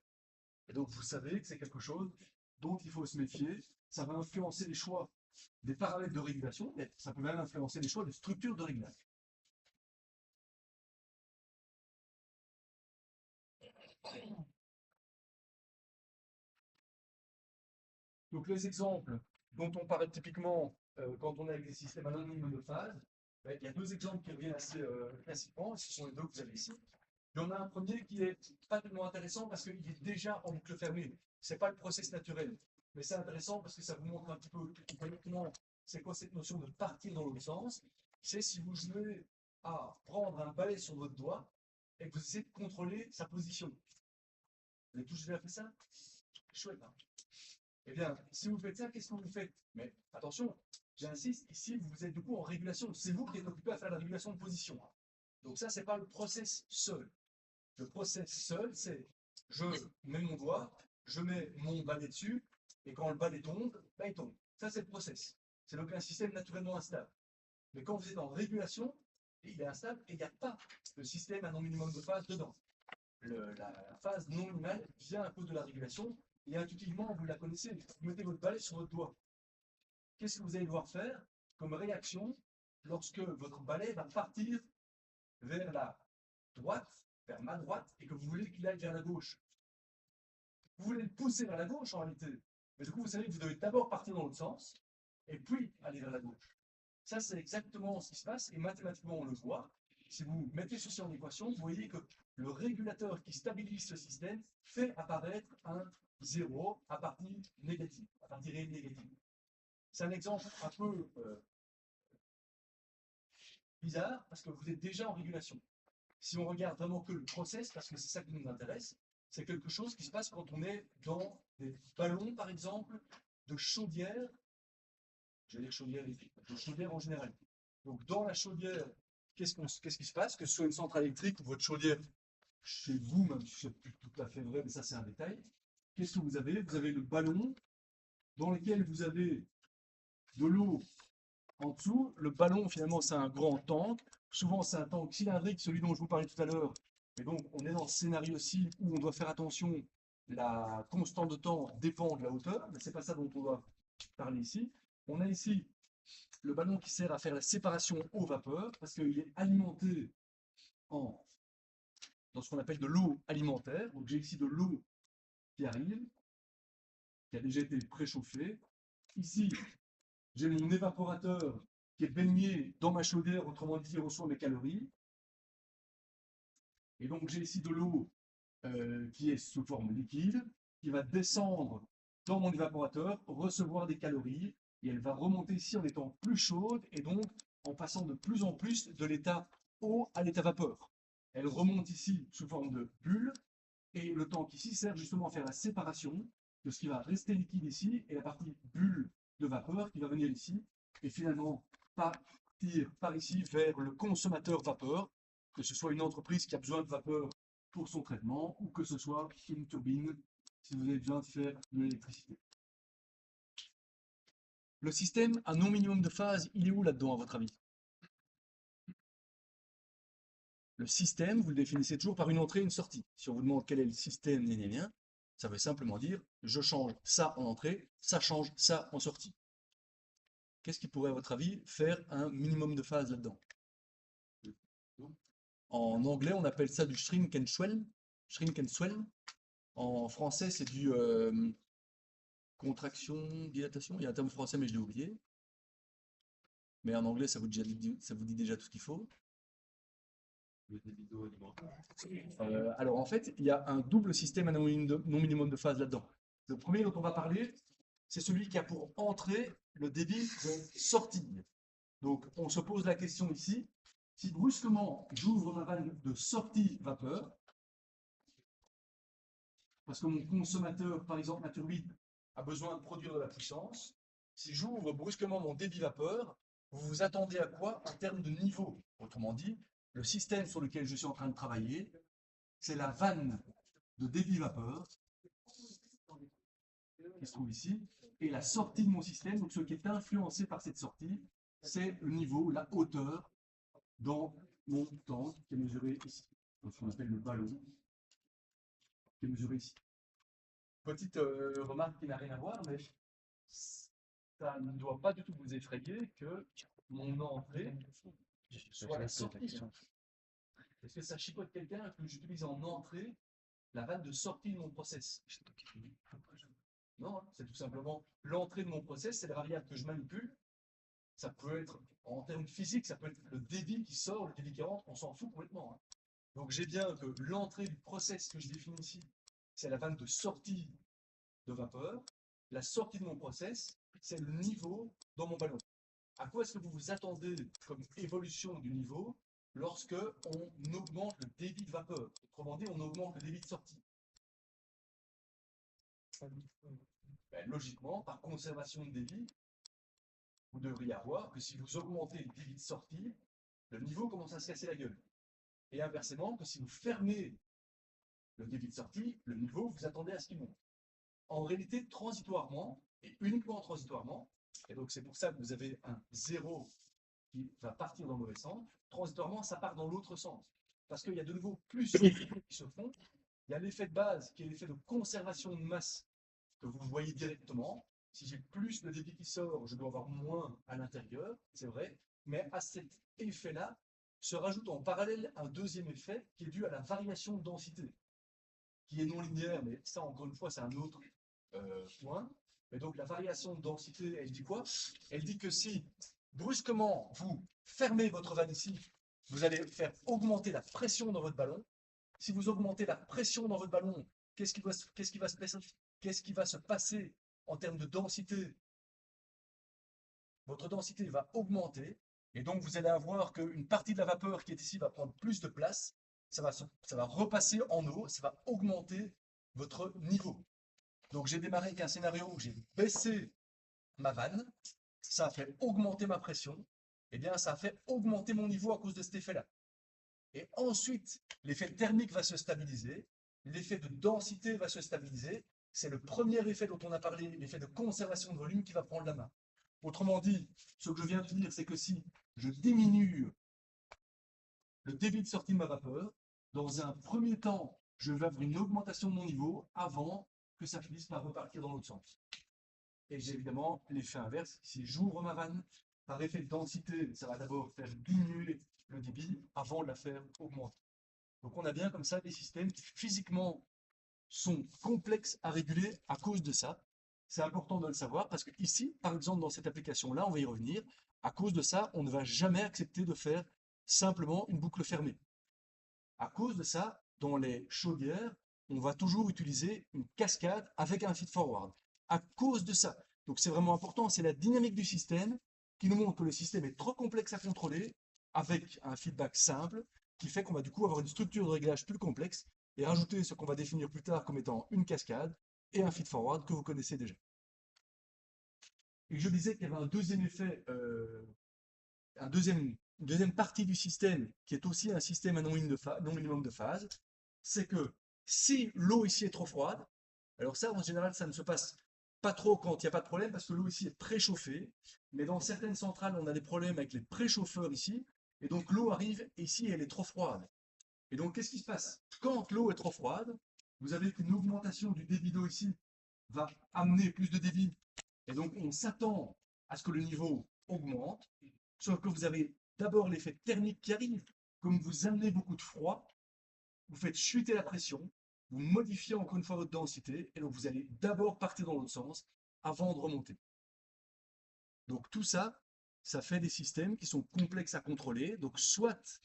[SPEAKER 1] Et donc, vous savez que c'est quelque chose dont il faut se méfier. Ça va influencer les choix des paramètres de régulation, mais ça peut même influencer les choix de structure de réglage. Donc, les exemples dont on parle typiquement quand on est avec des systèmes anonymes de phase, ben, il y a deux exemples qui reviennent assez classiquement, ce sont les deux que vous avez ici. Il y en a un premier qui est pas tellement intéressant parce qu'il est déjà en boucle fermée. Ce n'est pas le process naturel. Mais c'est intéressant parce que ça vous montre un petit peu concrètement c'est quoi cette notion de partir dans l'autre sens. C'est si vous jouez à prendre un balai sur votre doigt et que vous essayez de contrôler sa position. Vous avez tous déjà fait ça? Chouette, hein? Eh bien, si vous faites ça, qu'est-ce que vous faites? Mais attention, j'insiste, ici, vous êtes du coup en régulation. C'est vous qui êtes occupé à faire la régulation de position. Donc ça, ce n'est pas le process seul.
[SPEAKER 3] Le process seul, c'est je mets mon doigt, je mets mon balai dessus, et quand le balai tombe, ben, il tombe. Ça, c'est le process. C'est donc un système naturellement instable. Mais quand vous êtes en régulation, il est instable et il n'y a pas de système à non minimum de phase dedans. La phase non minimale vient un peu de la régulation, et intuitivement, vous la connaissez. Vous mettez votre balai sur votre doigt. Qu'est-ce que vous allez devoir faire comme réaction lorsque votre balai va partir vers la droite, vers ma droite, et que vous voulez qu'il aille vers la gauche? Vous voulez le pousser vers la gauche en réalité. Mais du coup, vous savez que vous devez d'abord partir dans l'autre sens, et puis aller vers la gauche. Ça, c'est exactement ce qui se passe, et mathématiquement, on le voit. Si vous mettez ceci en équation, vous voyez que le régulateur qui stabilise ce système fait apparaître un 0 à partie négative, à partie réelle négative. C'est un exemple un peu bizarre, parce que vous êtes déjà en régulation. Si on regarde vraiment que le process, parce que c'est ça qui nous intéresse, c'est quelque chose qui se passe quand on est dans des ballons, par exemple, de chaudière, je vais dire chaudière électrique, de chaudière en général. Donc dans la chaudière, qu'est-ce qui se passe? Que ce soit une centrale électrique ou votre chaudière chez vous, même si c'est plus tout à fait vrai, mais ça c'est un détail. Qu'est-ce que vous avez? Vous avez le ballon dans lequel vous avez de l'eau en dessous. Le ballon, finalement, c'est un grand tank. Souvent, c'est un tank cylindrique, celui dont je vous parlais tout à l'heure. Et donc, on est dans ce scénario-ci où on doit faire attention. La constante de temps dépend de la hauteur, mais ce n'est pas ça dont on doit parler ici. On a ici le ballon qui sert à faire la séparation eau-vapeur, parce qu'il est alimenté dans ce qu'on appelle de l'eau alimentaire. Donc, j'ai ici de l'eau qui arrive, qui a déjà été préchauffée. Ici, j'ai mon évaporateur qui est baigné dans ma chaudière, autrement dit, il reçoit mes calories. Et donc, j'ai ici de l'eau qui est sous forme liquide, qui va descendre dans mon évaporateur, recevoir des calories, et elle va remonter ici en étant plus chaude, et donc en passant de plus en plus de l'état eau à l'état vapeur. Elle remonte ici sous forme de bulle, et le tank ici sert justement à faire la séparation de ce qui va rester liquide ici, et la partie bulle de vapeur qui va venir ici, et finalement partir par ici vers le consommateur vapeur, que ce soit une entreprise qui a besoin de vapeur pour son traitement, ou que ce soit une turbine, si vous avez besoin de faire de l'électricité. Le système à non minimum de phase, il est où là-dedans, à votre avis? Le système, vous le définissez toujours par une entrée et une sortie. Si on vous demande quel est le système, ça veut simplement dire je change ça en entrée, ça change ça en sortie. Qu'est-ce qui pourrait, à votre avis, faire un minimum de phase là-dedans? En anglais, on appelle ça du shrink and swell. Shrink and swell. En français, c'est du contraction, dilatation. Il y a un terme français, mais je l'ai oublié. Mais en anglais, ça vous dit déjà tout ce qu'il faut.
[SPEAKER 4] Le débit d'eau alimentaire.
[SPEAKER 3] Alors en fait, il y a un double système à non minimum de phase là-dedans. Le premier dont on va parler, c'est celui qui a pour entrée le débit de sortie. Donc on se pose la question ici, si brusquement j'ouvre ma vanne de sortie vapeur, parce que mon consommateur, par exemple ma turbine, a besoin de produire de la puissance, si j'ouvre brusquement mon débit vapeur, vous vous attendez à quoi en termes de niveau? Autrement dit, le système sur lequel je suis en train de travailler, c'est la vanne de débit vapeur qui se trouve ici, et la sortie de mon système, donc ce qui est influencé par cette sortie, c'est le niveau, la hauteur dans mon tank qui est mesuré ici, dans ce qu'on appelle le ballon, qui est mesuré ici. Petite remarque qui n'a rien à voir, mais ça ne doit pas du tout vous effrayer que mon entrée soit la sortie. Est-ce que ça chipote quelqu'un que j'utilise en entrée la vanne de sortie de mon process? Non, hein, c'est tout simplement l'entrée de mon process, c'est la variable que je manipule. Ça peut être, en termes physiques, ça peut être le débit qui sort, le débit qui rentre, on s'en fout complètement. Hein. Donc j'ai bien que l'entrée du process que je définis ici, c'est la vanne de sortie de vapeur. La sortie de mon process, c'est le niveau dans mon ballon. À quoi est-ce que vous vous attendez comme évolution du niveau lorsque on augmente le débit de vapeur? Autrement dit, on augmente le débit de sortie. Ben, logiquement, par conservation de débit, vous devriez avoir que si vous augmentez le débit de sortie, le niveau commence à se casser la gueule. Et inversement, que si vous fermez le débit de sortie, le niveau, vous attendez à ce qu'il monte. En réalité, transitoirement, et uniquement transitoirement, et donc c'est pour ça que vous avez un 0 qui va partir dans le mauvais sens, transitoirement, ça part dans l'autre sens. Parce qu'il y a de nouveau plus d'effets qui se font. Il y a l'effet de base, qui est l'effet de conservation de masse, que vous voyez directement. Si j'ai plus de débit qui sort, je dois avoir moins à l'intérieur, c'est vrai. Mais à cet effet-là, se rajoute en parallèle un deuxième effet qui est dû à la variation de densité, qui est non linéaire, mais ça, encore une fois, c'est un autre point. Et donc, la variation de densité, elle dit quoi? Elle dit que si, brusquement, vous fermez votre vanne ici, vous allez faire augmenter la pression dans votre ballon. Si vous augmentez la pression dans votre ballon, qu'est-ce qui va se passer en termes de densité? Votre densité va augmenter, et donc vous allez avoir qu'une partie de la vapeur qui est ici va prendre plus de place, ça va repasser en eau, ça va augmenter votre niveau. Donc j'ai démarré avec un scénario où j'ai baissé ma vanne, ça a fait augmenter ma pression, et bien ça a fait augmenter mon niveau à cause de cet effet-là. Et ensuite, l'effet thermique va se stabiliser, l'effet de densité va se stabiliser, c'est le premier effet dont on a parlé, l'effet de conservation de volume qui va prendre la main. Autrement dit, ce que je viens de dire, c'est que si je diminue le débit de sortie de ma vapeur, dans un premier temps, je vais avoir une augmentation de mon niveau avant que ça finisse par repartir dans l'autre sens. Et j'ai évidemment l'effet inverse. Si j'ouvre ma vanne, par effet de densité, ça va d'abord faire diminuer le débit avant de la faire augmenter. Donc on a bien comme ça des systèmes qui physiquement sont complexes à réguler à cause de ça. C'est important de le savoir parce que ici, par exemple, dans cette application-là, on va y revenir, à cause de ça, on ne va jamais accepter de faire simplement une boucle fermée. À cause de ça, dans les chaudières, on va toujours utiliser une cascade avec un feed-forward. À cause de ça. Donc c'est vraiment important, c'est la dynamique du système qui nous montre que le système est trop complexe à contrôler avec un feedback simple qui fait qu'on va du coup avoir une structure de réglage plus complexe et rajouter ce qu'on va définir plus tard comme étant une cascade et un feed-forward que vous connaissez déjà. Et je disais qu'il y avait un deuxième effet, une deuxième partie du système qui est aussi un système à non minimum de phase, c'est que si l'eau ici est trop froide, alors ça en général ça ne se passe pas trop quand il n'y a pas de problème parce que l'eau ici est préchauffée, mais dans certaines centrales on a des problèmes avec les préchauffeurs ici, et donc l'eau arrive et ici elle est trop froide. Et donc qu'est-ce qui se passe? Quand l'eau est trop froide, vous avez qu'une augmentation du débit d'eau ici va amener plus de débit, et donc on s'attend à ce que le niveau augmente, sauf que vous avez d'abord l'effet thermique qui arrive, comme vous amenez beaucoup de froid, vous faites chuter la pression, vous modifiez encore une fois votre densité, et donc vous allez d'abord partir dans l'autre sens avant de remonter. Donc tout ça, ça fait des systèmes qui sont complexes à contrôler. Donc soit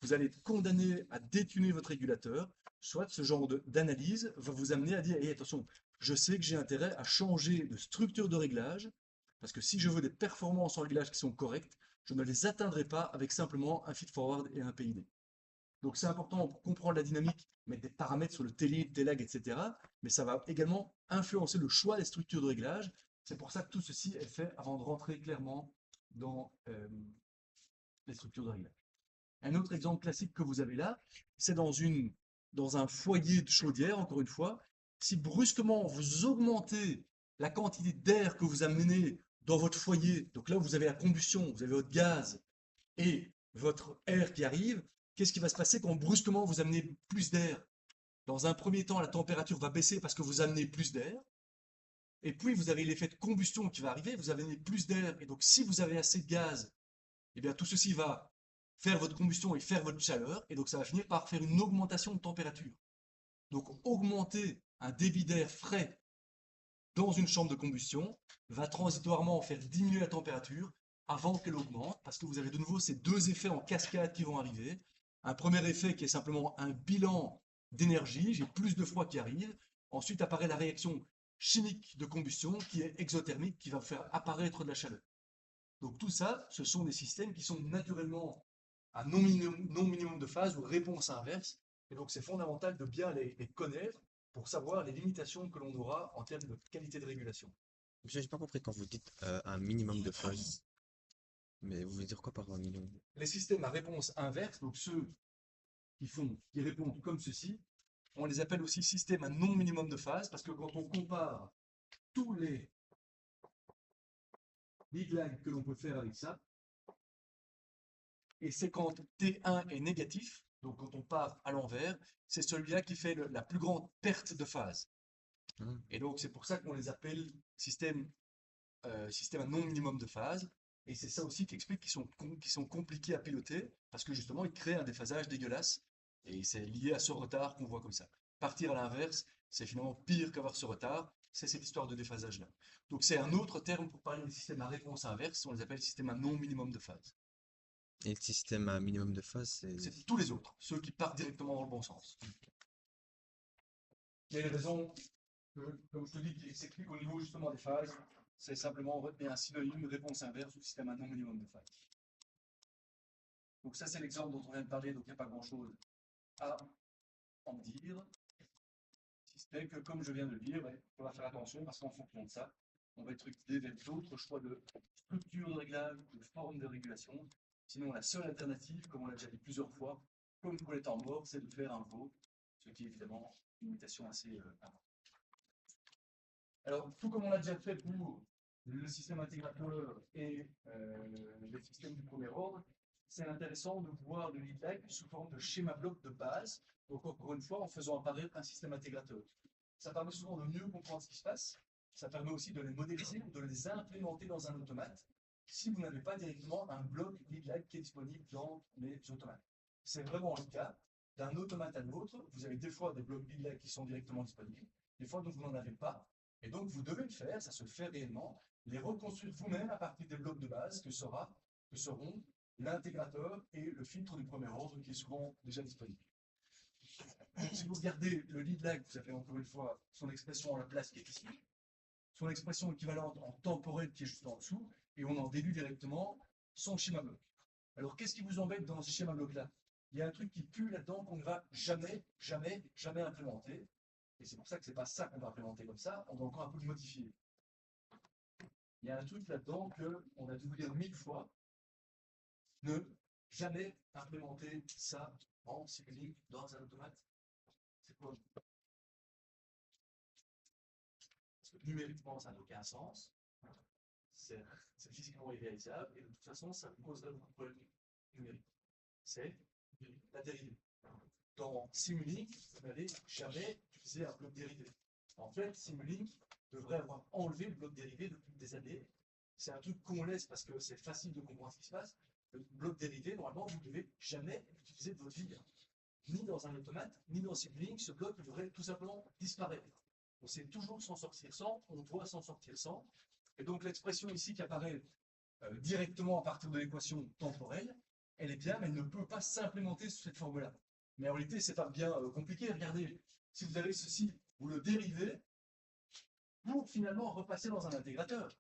[SPEAKER 3] vous allez être condamné à détuner votre régulateur, soit ce genre d'analyse va vous amener à dire, hey, attention, je sais que j'ai intérêt à changer de structure de réglage, parce que si je veux des performances en réglage qui sont correctes, je ne les atteindrai pas avec simplement un feed-forward et un PID. Donc c'est important pour comprendre la dynamique, mettre des paramètres sur le T-lead, T-lag, etc. Mais ça va également influencer le choix des structures de réglage. C'est pour ça que tout ceci est fait avant de rentrer clairement dans les structures de réglage. Un autre exemple classique que vous avez là, c'est dans un foyer de chaudière, encore une fois. Si brusquement vous augmentez la quantité d'air que vous amenez dans votre foyer, donc là vous avez la combustion, vous avez votre gaz et votre air qui arrive, qu'est-ce qui va se passer quand brusquement vous amenez plus d'air? Dans un premier temps, la température va baisser parce que vous amenez plus d'air. Et puis vous avez l'effet de combustion qui va arriver, vous amenez plus d'air. Et donc si vous avez assez de gaz, eh bien tout ceci va faire votre combustion et faire votre chaleur. Et donc ça va finir par faire une augmentation de température. Donc augmenter un débit d'air frais dans une chambre de combustion va transitoirement faire diminuer la température avant qu'elle augmente, parce que vous avez de nouveau ces deux effets en cascade qui vont arriver. Un premier effet qui est simplement un bilan d'énergie, j'ai plus de froid qui arrive. Ensuite apparaît la réaction chimique de combustion qui est exothermique, qui va faire apparaître de la chaleur. Donc tout ça, ce sont des systèmes qui sont naturellement à non minimum de phase ou réponse inverse. Et donc c'est fondamental de bien les connaître pour savoir les limitations que l'on aura en termes de qualité de régulation.
[SPEAKER 2] Je n'ai pas compris quand vous dites un minimum de phase. Mais vous voulez dire quoi par un minimum?
[SPEAKER 3] Les systèmes à réponse inverse, donc ceux qui répondent comme ceci, On les appelle aussi systèmes à non minimum de phase, parce que quand on compare tous les lead lag que l'on peut faire avec ça, et c'est quand T1 est négatif, donc quand on part à l'envers, c'est celui-là qui fait la plus grande perte de phase.
[SPEAKER 2] Hmm.
[SPEAKER 3] Et donc c'est pour ça qu'on les appelle systèmes à non minimum de phase. Et c'est ça aussi qui explique qu'ils sont compliqués à piloter, parce que justement ils créent un déphasage dégueulasse, et c'est lié à ce retard qu'on voit comme ça. Partir à l'inverse, c'est finalement pire qu'avoir ce retard, c'est cette histoire de déphasage-là. Donc c'est un autre terme pour parler des systèmes à réponse inverse, on les appelle systèmes à non minimum de phase.
[SPEAKER 2] Et le système à minimum de phase, c'est...
[SPEAKER 3] C'est tous les autres, ceux qui partent directement dans le bon sens. Il y a une raison, comme je te dis, qui s'explique au niveau justement des phases, c'est simplement retenir un synonyme réponse inverse au système à non minimum de phase. Donc ça c'est l'exemple dont on vient de parler, donc il n'y a pas grand-chose à en dire. Si ce n'est que, comme je viens de le dire, on va faire attention parce qu'en fonction de ça, on va être guidé vers d'autres choix de structure de réglage, de forme de régulation. Sinon, la seule alternative, comme on l'a déjà dit plusieurs fois, comme pour les temps morts, c'est de faire un veau, ce qui est évidemment une limitation assez importante. Alors, tout comme on l'a déjà fait pour le système intégrateur et les systèmes du premier ordre, c'est intéressant de voir le lead lag sous forme de schéma bloc de base, donc encore une fois en faisant apparaître un système intégrateur. Ça permet souvent de mieux comprendre ce qui se passe, ça permet aussi de les modéliser ou de les implémenter dans un automate si vous n'avez pas directement un bloc lead lag qui est disponible dans les automates. C'est vraiment le cas. D'un automate à l'autre, vous avez des fois des blocs lead lag qui sont directement disponibles, des fois donc vous n'en avez pas, et donc vous devez le faire, ça se fait réellement, les reconstruire vous-même à partir des blocs de base que seront l'intégrateur et le filtre du premier ordre qui est souvent déjà disponible. Donc, si vous regardez le lead lag, vous avez encore une fois son expression en la place qui est ici, son expression équivalente en temporel qui est juste en dessous, et on en déduit directement son schéma bloc. Alors qu'est-ce qui vous embête dans ce schéma bloc-là? Il y a un truc qui pue là-dedans qu'on ne va jamais implémenter, et c'est pour ça que c'est pas ça qu'on va implémenter comme ça, on va encore un peu le modifier. Il y a un truc là-dedans qu'on a dû vous dire 1000 fois, ne jamais implémenter ça en Simulink dans un automate. C'est quoi? Parce que numériquement, ça n'a aucun sens. C'est physiquement irréalisable et de toute façon, ça vous causerait beaucoup de problèmes numériques. C'est la dérivée. Dans Simulink, vous n'allez jamais utiliser un bloc dérivé. En fait, Simulink devrait avoir enlevé le bloc dérivé depuis des années. C'est un truc qu'on laisse parce que c'est facile de comprendre ce qui se passe. Le bloc dérivé, normalement, vous ne devez jamais l'utiliser de votre vie. Ni dans un automate, ni dans Simulink, ce bloc devrait tout simplement disparaître. On sait toujours s'en sortir sans, on doit s'en sortir sans. Et donc l'expression ici qui apparaît directement à partir de l'équation temporelle, elle est bien, mais elle ne peut pas s'implémenter sous cette forme-là. Mais en réalité, c'est pas bien compliqué. Regardez, si vous avez ceci, vous le dérivez pour finalement repasser dans un intégrateur.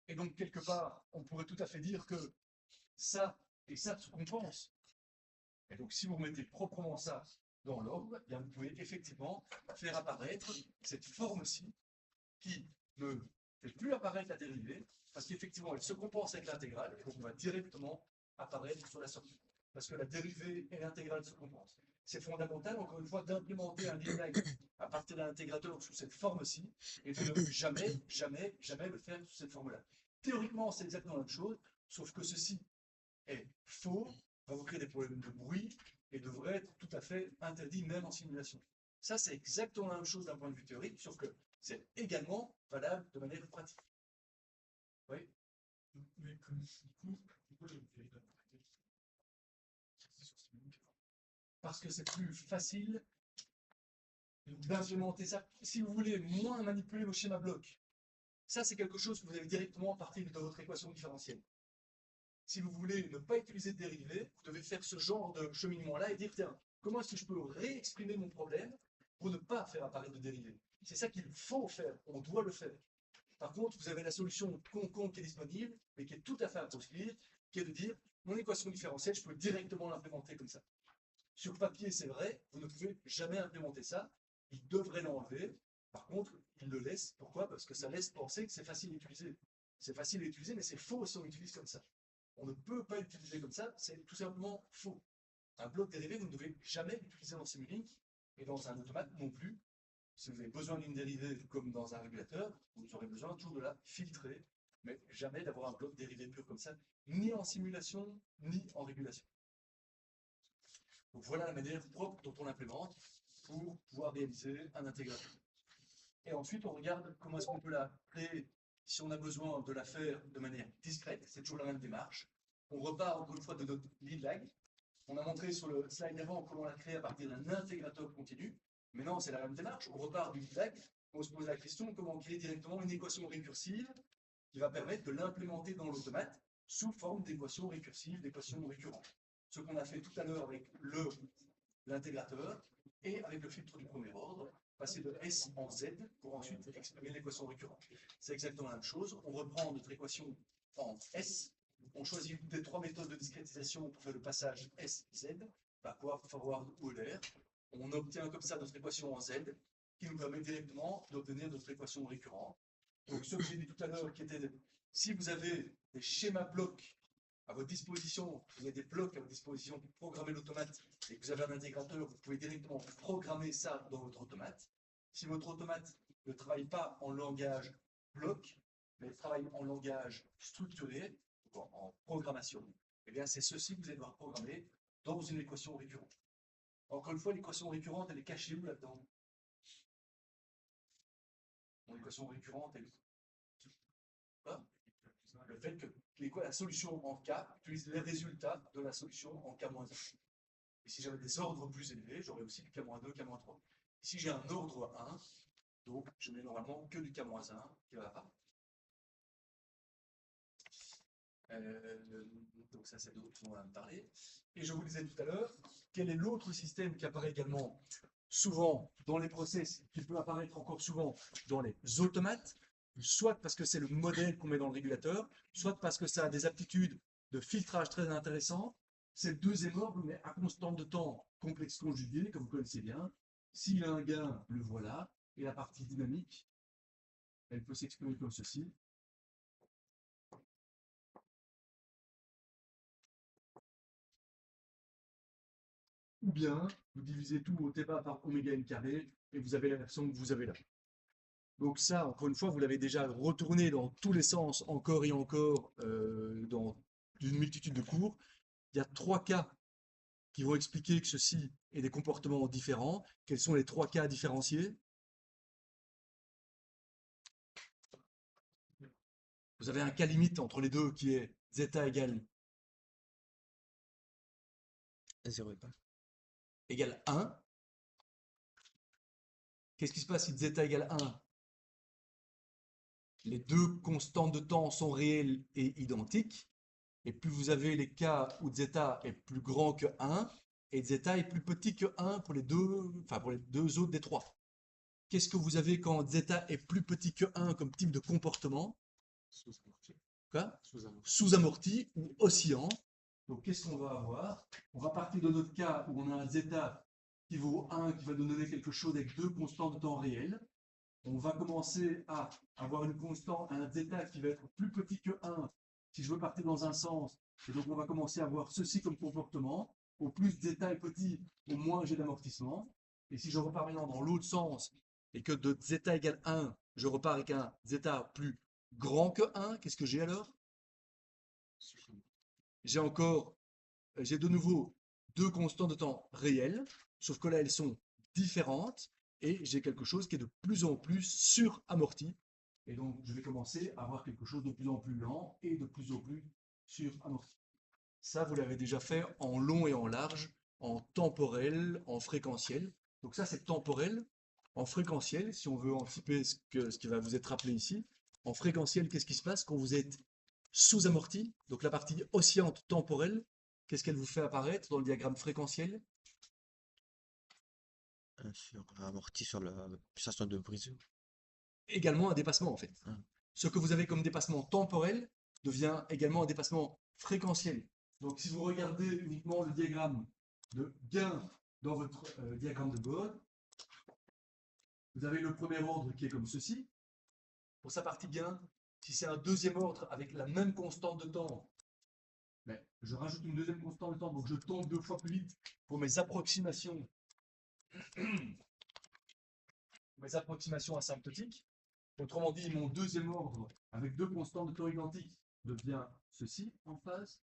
[SPEAKER 3] Et donc, quelque part, on pourrait tout à fait dire que ça et ça se compensent. Et donc, si vous remettez proprement ça dans l'ordre, bien vous pouvez effectivement faire apparaître cette forme-ci qui ne fait plus apparaître la dérivée, parce qu'effectivement, elle se compense avec l'intégrale, et donc on va directement apparaître sur la sortie. Parce que la dérivée et l'intégrale se compensent. C'est fondamental, encore une fois, d'implémenter un lead lag à partir d'un intégrateur sous cette forme-ci, et de ne jamais le faire sous cette forme-là. Théoriquement, c'est exactement la même chose, sauf que ceci est faux, va vous créer des problèmes de bruit, et devrait être tout à fait interdit même en simulation. Ça, c'est exactement la même chose d'un point de vue théorique, sauf que c'est également valable de manière pratique. Oui.
[SPEAKER 1] Mais comme du coup, pourquoi j'ai fait
[SPEAKER 3] Parce que c'est plus facile d'implémenter ça. Si vous voulez moins manipuler vos schémas blocs, ça c'est quelque chose que vous avez directement à partir de votre équation différentielle. Si vous voulez ne pas utiliser de dérivés, vous devez faire ce genre de cheminement-là et dire, tiens, comment est-ce que je peux réexprimer mon problème pour ne pas faire apparaître de dérivés? C'est ça qu'il faut faire, on doit le faire. Par contre, vous avez la solution concombre qui est disponible, mais qui est tout à fait à proscrire, qui est de dire, mon équation différentielle, je peux directement l'implémenter comme ça. Sur papier, c'est vrai, vous ne pouvez jamais implémenter ça, il devrait l'enlever. Par contre, il le laisse. Pourquoi? Parce que ça laisse penser que c'est facile à utiliser. C'est facile à utiliser, mais c'est faux si on l'utilise comme ça. on ne peut pas l'utiliser comme ça, c'est tout simplement faux. Un bloc dérivé, vous ne devez jamais l'utiliser dans Simulink et dans un automate non plus. Si vous avez besoin d'une dérivée comme dans un régulateur, vous aurez besoin toujours de la filtrer, mais jamais d'avoir un bloc dérivé pur comme ça, ni en simulation, ni en régulation. Donc voilà la manière propre dont on l'implémente pour pouvoir réaliser un intégrateur. Et ensuite, on regarde comment est-ce qu'on peut la créer si on a besoin de la faire de manière discrète. C'est toujours la même démarche. On repart encore une fois de notre lead lag. On a montré sur le slide d'avant comment la créer à partir d'un intégrateur continu. Maintenant, c'est la même démarche. On repart du lead lag. On se pose la question comment créer directement une équation récursive qui va permettre de l'implémenter dans l'automate sous forme d'équation récursive, d'équation récurrente. Ce qu'on a fait tout à l'heure avec l'intégrateur et avec le filtre du premier ordre, passer de S en Z pour ensuite exprimer l'équation récurrente. C'est exactement la même chose. On reprend notre équation en S. On choisit une des trois méthodes de discrétisation pour faire le passage S-Z, par pouvoir forward ou Euler. On obtient comme ça notre équation en Z, qui nous permet directement d'obtenir notre équation récurrente. Donc, ce que j'ai dit tout à l'heure, qui était, si vous avez des schémas blocs à votre disposition, vous avez des blocs à votre disposition pour programmer l'automate, et que vous avez un intégrateur, vous pouvez directement programmer ça dans votre automate. Si votre automate ne travaille pas en langage bloc, mais travaille en langage structuré, en programmation, eh bien c'est ceci que vous allez devoir programmer dans une équation récurrente. Encore une fois, l'équation récurrente, elle est cachée où là-dedans? Mon équation récurrente, elle est le fait que la solution en K utilise les résultats de la solution en K-1. Et si j'avais des ordres plus élevés, j'aurais aussi du K-2, K-3. Ici, j'ai un ordre 1, donc je n'ai normalement que du K-1 qui va apparaître. Donc ça, c'est d'autres qui vont me parler. Et je vous disais tout à l'heure, quel est l'autre système qui apparaît également souvent dans les process, qui peut apparaître encore souvent dans les automates, soit parce que c'est le modèle qu'on met dans le régulateur, soit parce que ça a des aptitudes de filtrage très intéressantes. C'est le deuxième ordre, mais à constante de temps complexe conjugué, comme vous connaissez bien. S'il y a un gain, le voilà. Et la partie dynamique, elle peut s'exprimer comme ceci. Ou bien, vous divisez tout au θ par oméga n carré, et vous avez la version que vous avez là. Donc ça, encore une fois, vous l'avez déjà retourné dans tous les sens, encore et encore, dans une multitude de cours. Il y a 3 cas qui vont expliquer que ceci est des comportements différents. Quels sont les 3 cas différenciés? Vous avez un cas limite entre les deux qui est zeta égale 1. Qu'est-ce qui se passe si zeta égale 1? Les deux constantes de temps sont réelles et identiques. Et plus vous avez les cas où zeta est plus grand que 1 et zeta est plus petit que 1 pour les deux autres des 3. Qu'est-ce que vous avez quand zeta est plus petit que 1 comme type de comportement? Sous-amorti ou oscillant. Donc qu'est-ce qu'on va avoir? On va partir de notre cas où on a un zeta qui vaut 1, qui va nous donner quelque chose avec deux constantes de temps réelles. On va commencer à avoir une constante, un zeta qui va être plus petit que 1 si je veux partir dans un sens. Et donc on va commencer à avoir ceci comme comportement. Au plus zeta est petit, au moins j'ai d'amortissement. Et si je repars maintenant dans l'autre sens et que de zeta égale 1, je repars avec un zeta plus grand que 1, qu'est-ce que j'ai alors? J'ai de nouveau deux constantes de temps réelles, sauf que là elles sont différentes et j'ai quelque chose qui est de plus en plus suramorti. Et donc je vais commencer à avoir quelque chose de plus en plus lent et de plus en plus suramorti. Ça, vous l'avez déjà fait en long et en large, en temporel, en fréquentiel. Donc ça, c'est temporel. En fréquentiel, si on veut anticiper ce qui va vous être rappelé ici, en fréquentiel, qu'est-ce qui se passe quand vous êtes sous-amorti? Donc la partie oscillante temporelle, qu'est-ce qu'elle vous fait apparaître dans le diagramme fréquentiel?
[SPEAKER 2] Amorti sur la pulsation de brisure.
[SPEAKER 3] Également un dépassement en fait.
[SPEAKER 2] Ah.
[SPEAKER 3] Ce que vous avez comme dépassement temporel devient également un dépassement fréquentiel. Donc si vous regardez uniquement le diagramme de gain dans votre diagramme de bord, vous avez le premier ordre qui est comme ceci. Pour sa partie gain, si c'est un deuxième ordre avec la même constante de temps,
[SPEAKER 1] Mais je rajoute une deuxième constante de temps, donc je tombe 2 fois plus vite pour mes approximations, mes approximations asymptotiques. Autrement dit, mon deuxième ordre avec 2 constantes de temps identiques devient ceci en phase.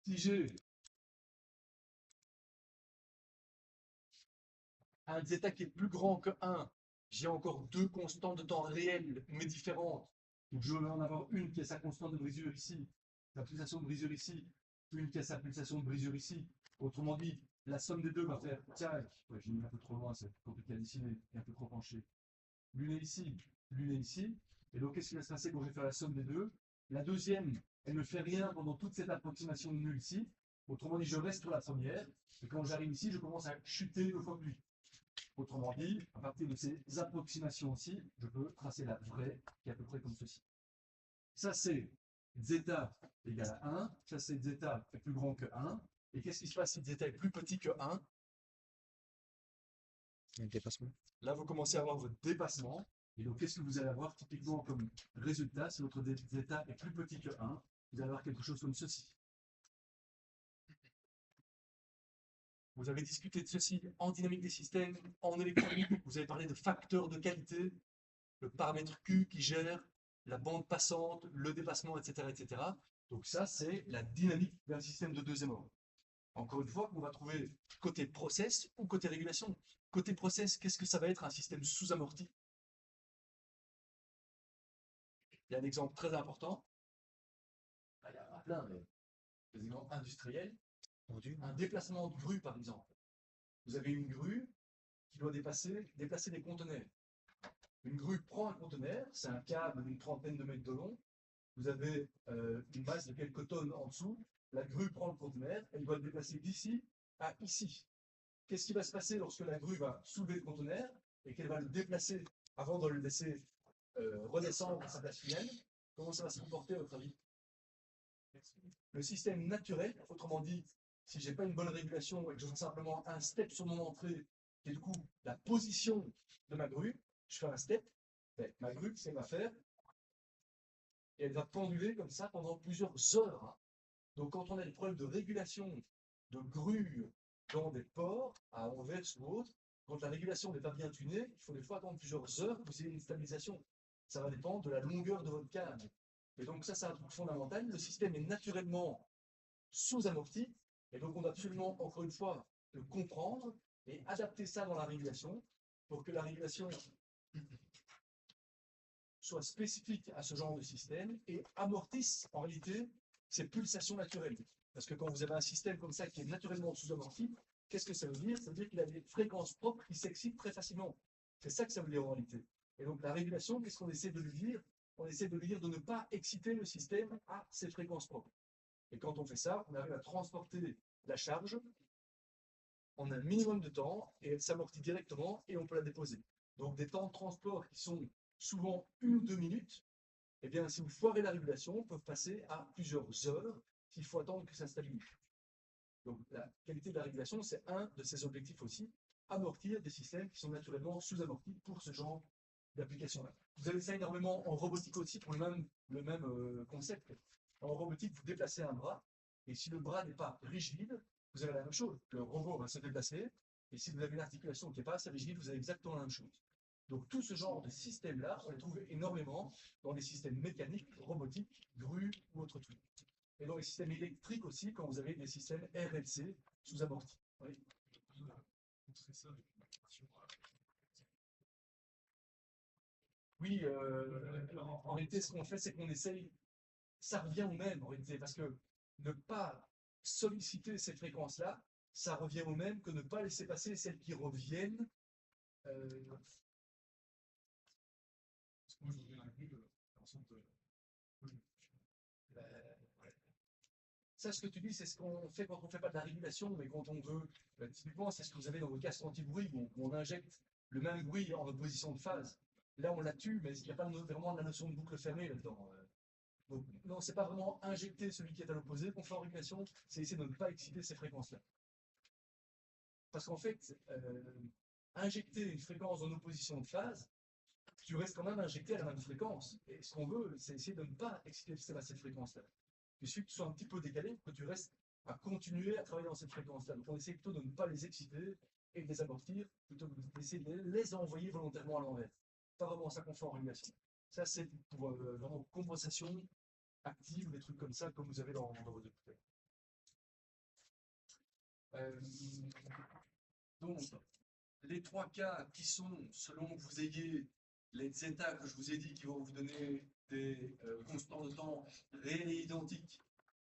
[SPEAKER 1] Si j'ai un zeta qui est plus grand que 1, j'ai encore 2 constantes de temps réelles mais différentes. Donc je vais en avoir une qui a sa constante de brisure ici, sa pulsation de brisure ici, une qui a sa pulsation de brisure ici. Autrement dit, la somme des deux va faire tac. Ouais, j'ai mis un peu trop loin, c'est compliqué à dessiner, et un peu trop penché. L'une est ici, l'une est ici. Et donc qu'est-ce qui va se passer quand je vais faire la somme des deux? La deuxième, elle ne fait rien pendant toute cette approximation nulle ici. Autrement dit, je reste sur la première. Et quand j'arrive ici, je commence à chuter 2 fois plus vite. Autrement dit, à partir de ces approximations-ci, je peux tracer la vraie, qui est à peu près comme ceci. Ça, c'est zeta égale à 1. Ça, c'est zeta est plus grand que 1. Et qu'est-ce qui se passe si zeta est plus petit que 1?
[SPEAKER 2] Un dépassement.
[SPEAKER 1] Là, vous commencez à avoir votre dépassement. Et donc, qu'est-ce que vous allez avoir typiquement comme résultat? Si votre zeta est plus petit que 1, vous allez avoir quelque chose comme ceci. Vous avez discuté de ceci en dynamique des systèmes, en électronique. Vous avez parlé de facteurs de qualité, le paramètre Q qui gère la bande passante, le dépassement, etc., etc. Donc ça, c'est la dynamique d'un système de deuxième ordre. Encore une fois, on va trouver côté process ou côté régulation. Côté process, qu'est-ce que ça va être un système sous-amorti? Il y a un exemple très important. Il y en a plein, mais des exemples industriels. Un déplacement de grue, par exemple. Vous avez une grue qui doit déplacer des conteneurs. Une grue prend un conteneur, c'est un câble d'une 30aine de mètres de long. Vous avez une masse de quelques tonnes en dessous. La grue prend le conteneur, elle doit le déplacer d'ici à ici. Qu'est-ce qui va se passer lorsque la grue va soulever le conteneur et qu'elle va le déplacer avant de le laisser redescendre à sa place finale? Comment ça va se comporter à votre avis? Le système naturel, autrement dit, si je n'ai pas une bonne régulation et que je fais simplement un step sur mon entrée, et du coup la position de ma grue, je fais un step, ma grue, qu'est-ce qu'elle va faire? Et elle va penduler comme ça pendant plusieurs heures. Donc quand on a des problèmes de régulation de grue dans des ports, à Anvers ou autre, quand la régulation n'est pas bien tunée, il faut des fois attendre plusieurs heures pour que vous ayez une stabilisation. Ça va dépendre de la longueur de votre câble. Et donc ça, c'est un truc fondamental. Le système est naturellement sous-amorti. Et donc on doit absolument, encore une fois, le comprendre et adapter ça dans la régulation pour que la régulation soit spécifique à ce genre de système et amortisse en réalité ces pulsations naturelles. Parce que quand vous avez un système comme ça qui est naturellement sous-amorti, qu'est-ce que ça veut dire? Ça veut dire qu'il a des fréquences propres qui s'excitent très facilement. C'est ça que ça veut dire en réalité. Et donc la régulation, qu'est-ce qu'on essaie de lui dire? On essaie de lui dire de ne pas exciter le système à ses fréquences propres. Et quand on fait ça, on arrive à transporter la charge en un minimum de temps et elle s'amortit directement et on peut la déposer. Donc des temps de transport qui sont souvent 1 ou 2 minutes, eh bien si vous foirez la régulation, peuvent passer à plusieurs heures s'il faut attendre que ça stabilise. Donc la qualité de la régulation, c'est un de ses objectifs aussi, amortir des systèmes qui sont naturellement sous-amortis pour ce genre d'application-là. Vous avez ça énormément en robotique aussi pour le même concept. En robotique, vous déplacez un bras, et si le bras n'est pas rigide, vous avez la même chose. Le robot va se déplacer, et si vous avez une articulation qui n'est pas assez rigide, vous avez exactement la même chose. Donc tout ce genre de système-là, on les trouve énormément dans les systèmes mécaniques, robotiques, grues ou autres trucs. Et dans les systèmes électriques aussi, quand vous avez des systèmes RLC sous-amortis. Oui. Oui, en réalité, ce qu'on fait, c'est qu'on essaye, ça revient au même en réalité, parce que ne pas solliciter ces fréquences-là, ça revient au même que ne pas laisser passer celles qui reviennent. Ça, ce que tu dis, c'est ce qu'on fait quand on ne fait pas de la régulation, mais quand on veut, typiquement, c'est ce que vous avez dans vos casques anti-bruit, où on injecte le même bruit en position de phase. Là, on la tue, mais il n'y a pas vraiment la notion de boucle fermée là-dedans. Donc, non, c'est pas vraiment injecter celui qui est à l'opposé qu'on fait en régulation, c'est essayer de ne pas exciter ces fréquences-là. Parce qu'en fait, injecter une fréquence en opposition de phase, tu restes quand même injecté à la même fréquence. Et ce qu'on veut, c'est essayer de ne pas exciter le système à cette fréquence-là.
[SPEAKER 3] Il suffit que tu sois un petit peu décalé pour que tu restes à continuer à travailler dans cette fréquence-là. Donc on essaie plutôt de ne pas les exciter et de les amortir, plutôt que d'essayer de les envoyer volontairement à l'envers. Pas vraiment ça qu'on fait en régulation. Ça, c'est pour vraiment compensation active, des trucs comme ça, comme vous avez dans vos écouteurs. Donc, les trois cas qui sont, selon que vous ayez les zeta que je vous ai dit, qui vont vous donner des constants de temps réels et identiques,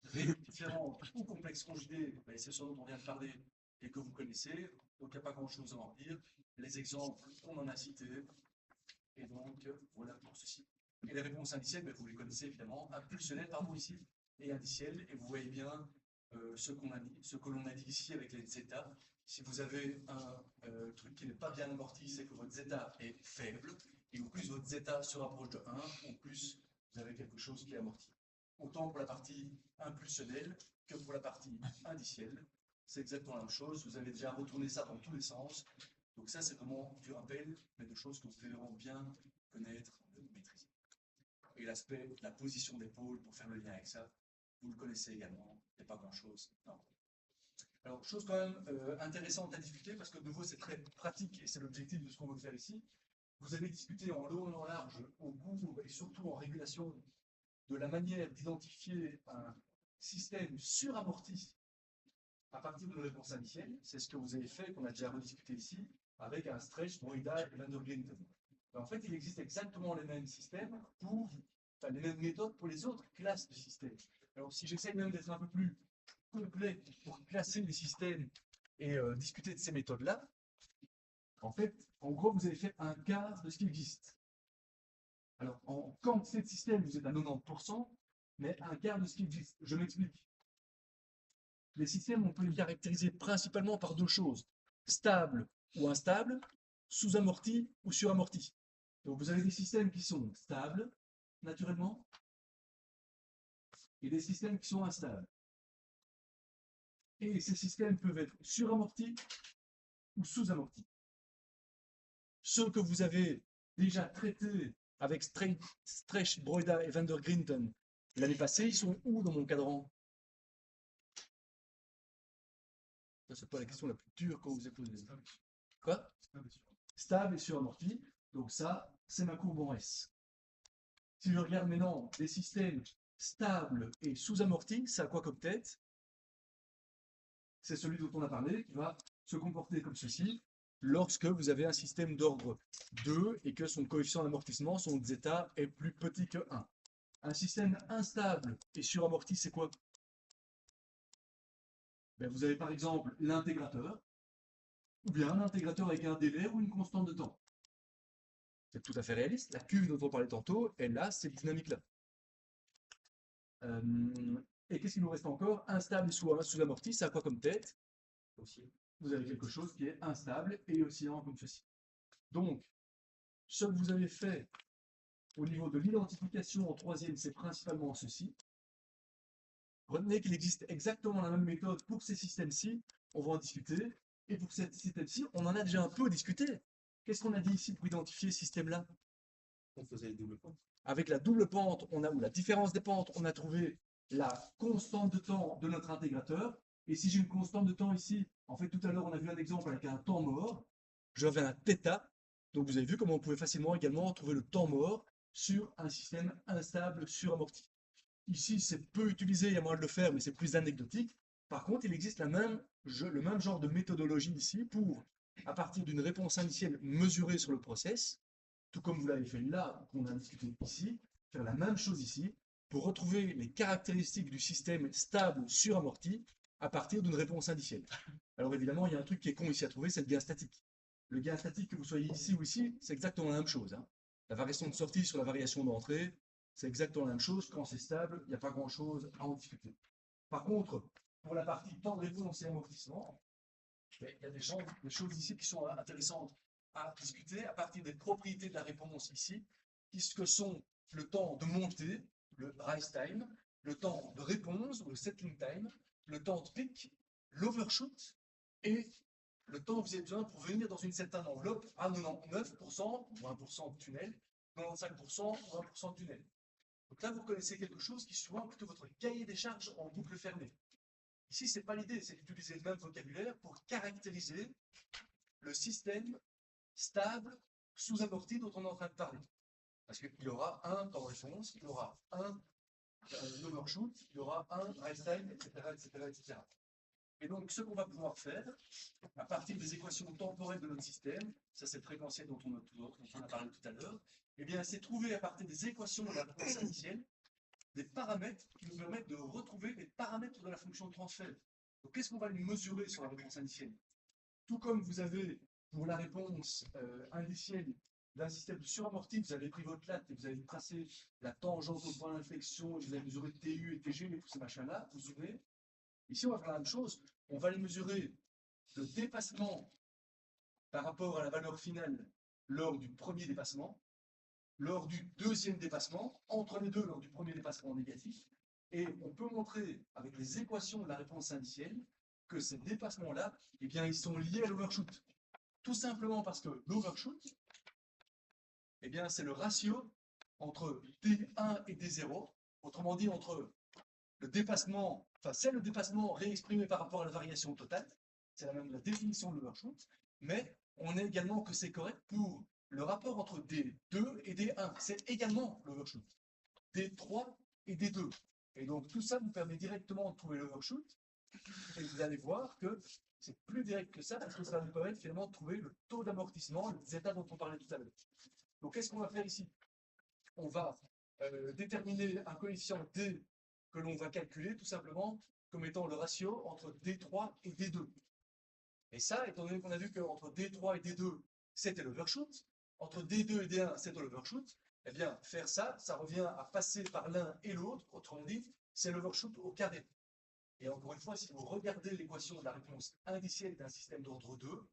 [SPEAKER 3] réelles différentes ou complexes conjugués, ben, c'est ce dont on vient de parler et que vous connaissez, donc il n'y a pas grand-chose à en dire. Les exemples, on en a cité, et donc voilà pour ceci. Et les réponses indicielles, ben, vous les connaissez évidemment, impulsionnelles par vous ici, et indicielles, et vous voyez bien ce que l'on a dit ici avec les zeta. Si vous avez un truc qui n'est pas bien amorti, c'est que votre zeta est faible, et au plus votre zeta se rapproche de 1, au plus vous avez quelque chose qui est amorti. Autant pour la partie impulsionnelle que pour la partie indicielle. C'est exactement la même chose. Vous avez déjà retourné ça dans tous les sens. Donc ça, c'est vraiment du rappel, mais de choses que vous devez vraiment bien connaître, maîtriser. Et l'aspect, la position d'épaule, pour faire le lien avec ça, vous le connaissez également. Il n'y a pas grand-chose. Non. Alors, chose quand même intéressante à discuter, parce que de nouveau, c'est très pratique, et c'est l'objectif de ce qu'on veut faire ici. Vous avez discuté en long et en large, au cours, et surtout en régulation, de la manière d'identifier un système suramorti à partir d'une réponse indicielle. C'est ce que vous avez fait, qu'on a déjà rediscuté ici, avec un stretch, Broida et Van der Grinten. En fait, il existe exactement les mêmes systèmes les mêmes méthodes pour les autres classes de systèmes. Alors, si j'essaie même d'être un peu plus complet pour classer les systèmes et discuter de ces méthodes-là, en fait, en gros, vous avez fait un quart de ce qui existe. Alors, en quantité de système, vous êtes à 90%, mais un quart de ce qui existe. Je m'explique. Les systèmes, on peut les caractériser principalement par deux choses, stable ou instable, sous-amorti ou suramorti. Donc, vous avez des systèmes qui sont stables, naturellement, et des systèmes qui sont instables. Et ces systèmes peuvent être suramortis ou sous-amortis. Ceux que vous avez déjà traités avec Stretch, Broida et Van der Grinten l'année passée, ils sont où dans mon cadran? Ça, c'est pas la question la plus dure qu'on vous ait posée. Quoi? Stable et suramorti. Donc ça, c'est ma courbe en S. Si je regarde maintenant les systèmes stables et sous-amortis, c'est à quoi comme tête? C'est celui dont on a parlé, qui va se comporter comme ceci lorsque vous avez un système d'ordre 2 et que son coefficient d'amortissement, son zeta, est plus petit que 1. Un système instable et suramorti, c'est quoi? Ben, vous avez par exemple l'intégrateur, ou bien un intégrateur avec un délai ou une constante de temps. C'est tout à fait réaliste. La cuve dont on parlait tantôt, elle a cette dynamique-là. Et qu'est-ce qu'il nous reste encore? Instable et sous-amorti, c'est à quoi comme tête? Aussi, vous avez quelque chose qui est instable et oscillant comme ceci. Donc, ce que vous avez fait au niveau de l'identification en troisième, c'est principalement ceci. Retenez qu'il existe exactement la même méthode pour ces systèmes-ci, on va en discuter, et pour ces systèmes-ci, on en a déjà un peu discuté. Qu'est-ce qu'on a dit ici pour identifier ce système-là?
[SPEAKER 4] On faisait les doubles pentes.
[SPEAKER 3] Avec la double pente, ou la différence des pentes, on a trouvé la constante de temps de notre intégrateur. Et si j'ai une constante de temps ici, en fait, tout à l'heure, on a vu un exemple avec un temps mort. Je vais un θ. Donc, vous avez vu comment on pouvait facilement également trouver le temps mort sur un système instable suramorti. Ici, c'est peu utilisé, il y a moyen de le faire, mais c'est plus anecdotique. Par contre, il existe le même genre de méthodologie ici pour, à partir d'une réponse indicielle mesurée sur le process, tout comme vous l'avez fait là, qu'on a discuté ici, faire la même chose ici, pour retrouver les caractéristiques du système stable suramorti à partir d'une réponse indicielle. Alors évidemment, il y a un truc qui est con ici à trouver, c'est le gain statique. Le gain statique, que vous soyez ici ou ici, c'est exactement la même chose. La variation de sortie sur la variation d'entrée, c'est exactement la même chose. Quand c'est stable, il n'y a pas grand-chose à en discuter. Par contre, pour la partie temps de réponse et amortissement, il y a des choses ici qui sont intéressantes à discuter à partir des propriétés de la réponse ici, puisque sont le temps de montée, le rise time, le temps de réponse, le settling time, le temps de pic, l'overshoot et le temps que vous avez besoin pour venir dans une certaine enveloppe à 99% ou 1% de tunnel, 95% ou 1% de tunnel. Donc là, vous connaissez quelque chose qui est souvent plutôt votre cahier des charges en boucle fermée. Ici, ce n'est pas l'idée, c'est d'utiliser le même vocabulaire pour caractériser le système stable sous-amorti dont on est en train de parler. Parce qu'il y aura un temps réponse, il y aura un overshoot, il y aura un rest time, etc., etc., etc. Et donc, ce qu'on va pouvoir faire, à partir des équations temporelles de notre système, ça c'est le fréquentiel dont on a parlé tout à l'heure, eh bien, c'est trouver à partir des équations de la réponse initiale des paramètres qui nous permettent de retrouver les paramètres de la fonction de transfert. Donc, qu'est-ce qu'on va mesurer sur la réponse initiale? Tout comme vous avez pour la réponse indicielle d'un système suramorti, vous avez pris votre latte et vous avez tracé la tangente au point d'inflexion, et vous avez mesuré TU et TG et tous ces machins-là, vous vous souvenez? Ici, on va faire la même chose. On va les mesurer le dépassement par rapport à la valeur finale lors du premier dépassement, lors du deuxième dépassement, entre les deux lors du premier dépassement négatif. Et on peut montrer avec les équations de la réponse indicielle que ces dépassements-là, eh bien, ils sont liés à l'overshoot. Tout simplement parce que l'overshoot, eh bien, c'est le ratio entre D1 et D0, autrement dit, entre le dépassement, enfin, c'est le dépassement réexprimé par rapport à la variation totale, c'est la même la définition de l'overshoot, mais on est également que c'est correct pour le rapport entre D2 et D1, c'est également l'overshoot. D3 et D2. Et donc tout ça vous permet directement de trouver l'overshoot, et vous allez voir que c'est plus direct que ça, parce que ça va vous permettre finalement de trouver le taux d'amortissement, les états dont on parlait tout à l'heure. Donc qu'est-ce qu'on va faire ici? On va déterminer un coefficient D que l'on va calculer tout simplement comme étant le ratio entre D3 et D2. Et ça, étant donné qu'on a vu qu'entre D3 et D2, c'était l'overshoot, entre D2 et D1, c'était l'overshoot, eh bien, faire ça, ça revient à passer par l'un et l'autre, autrement dit, c'est l'overshoot au carré. Et encore une fois, si vous regardez l'équation de la réponse indicielle d'un système d'ordre 2,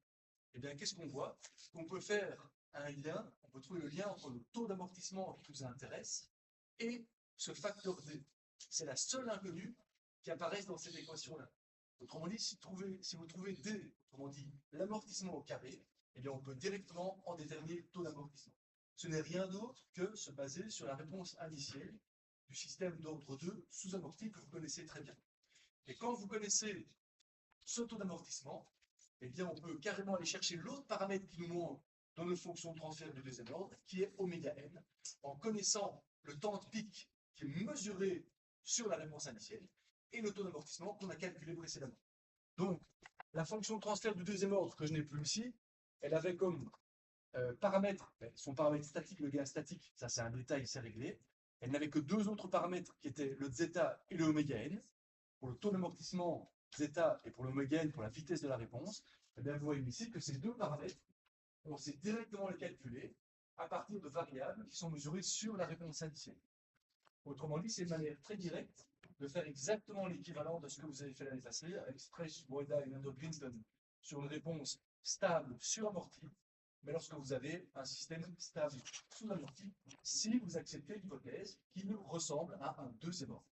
[SPEAKER 3] eh bien, qu'est-ce qu'on voit? On peut faire un lien, on peut trouver le lien entre le taux d'amortissement qui nous intéresse et ce facteur D. C'est la seule inconnue qui apparaisse dans cette équation-là. Autrement dit, si vous trouvez D, autrement dit l'amortissement au carré, eh bien, on peut directement en déterminer le taux d'amortissement. Ce n'est rien d'autre que se baser sur la réponse indicielle du système d'ordre 2 sous-amorti que vous connaissez très bien. Et quand vous connaissez ce taux d'amortissement, eh bien, on peut carrément aller chercher l'autre paramètre qui nous manque dans notre fonction de transfert du deuxième ordre, qui est oméga n, en connaissant le temps de pic qui est mesuré sur la réponse initiale et le taux d'amortissement qu'on a calculé précédemment. Donc, la fonction de transfert du deuxième ordre, que je n'ai plus ici, elle avait comme paramètre, son paramètre statique, le gain statique, ça c'est un détail, c'est réglé. Elle n'avait que deux autres paramètres qui étaient le zeta et le oméga n. Pour le taux d'amortissement zeta et pour l'oméga n, pour la vitesse de la réponse, eh bien, vous voyez ici que ces deux paramètres, on sait directement les calculer à partir de variables qui sont mesurées sur la réponse initiale. Autrement dit, c'est une manière très directe de faire exactement l'équivalent de ce que vous avez fait l'année passée avec Streich, Boeda et Landau-Princeton sur une réponse stable suramortie, mais lorsque vous avez un système stable sous-amorti, si vous acceptez l'hypothèse qu'il ressemble à un deuxième ordre.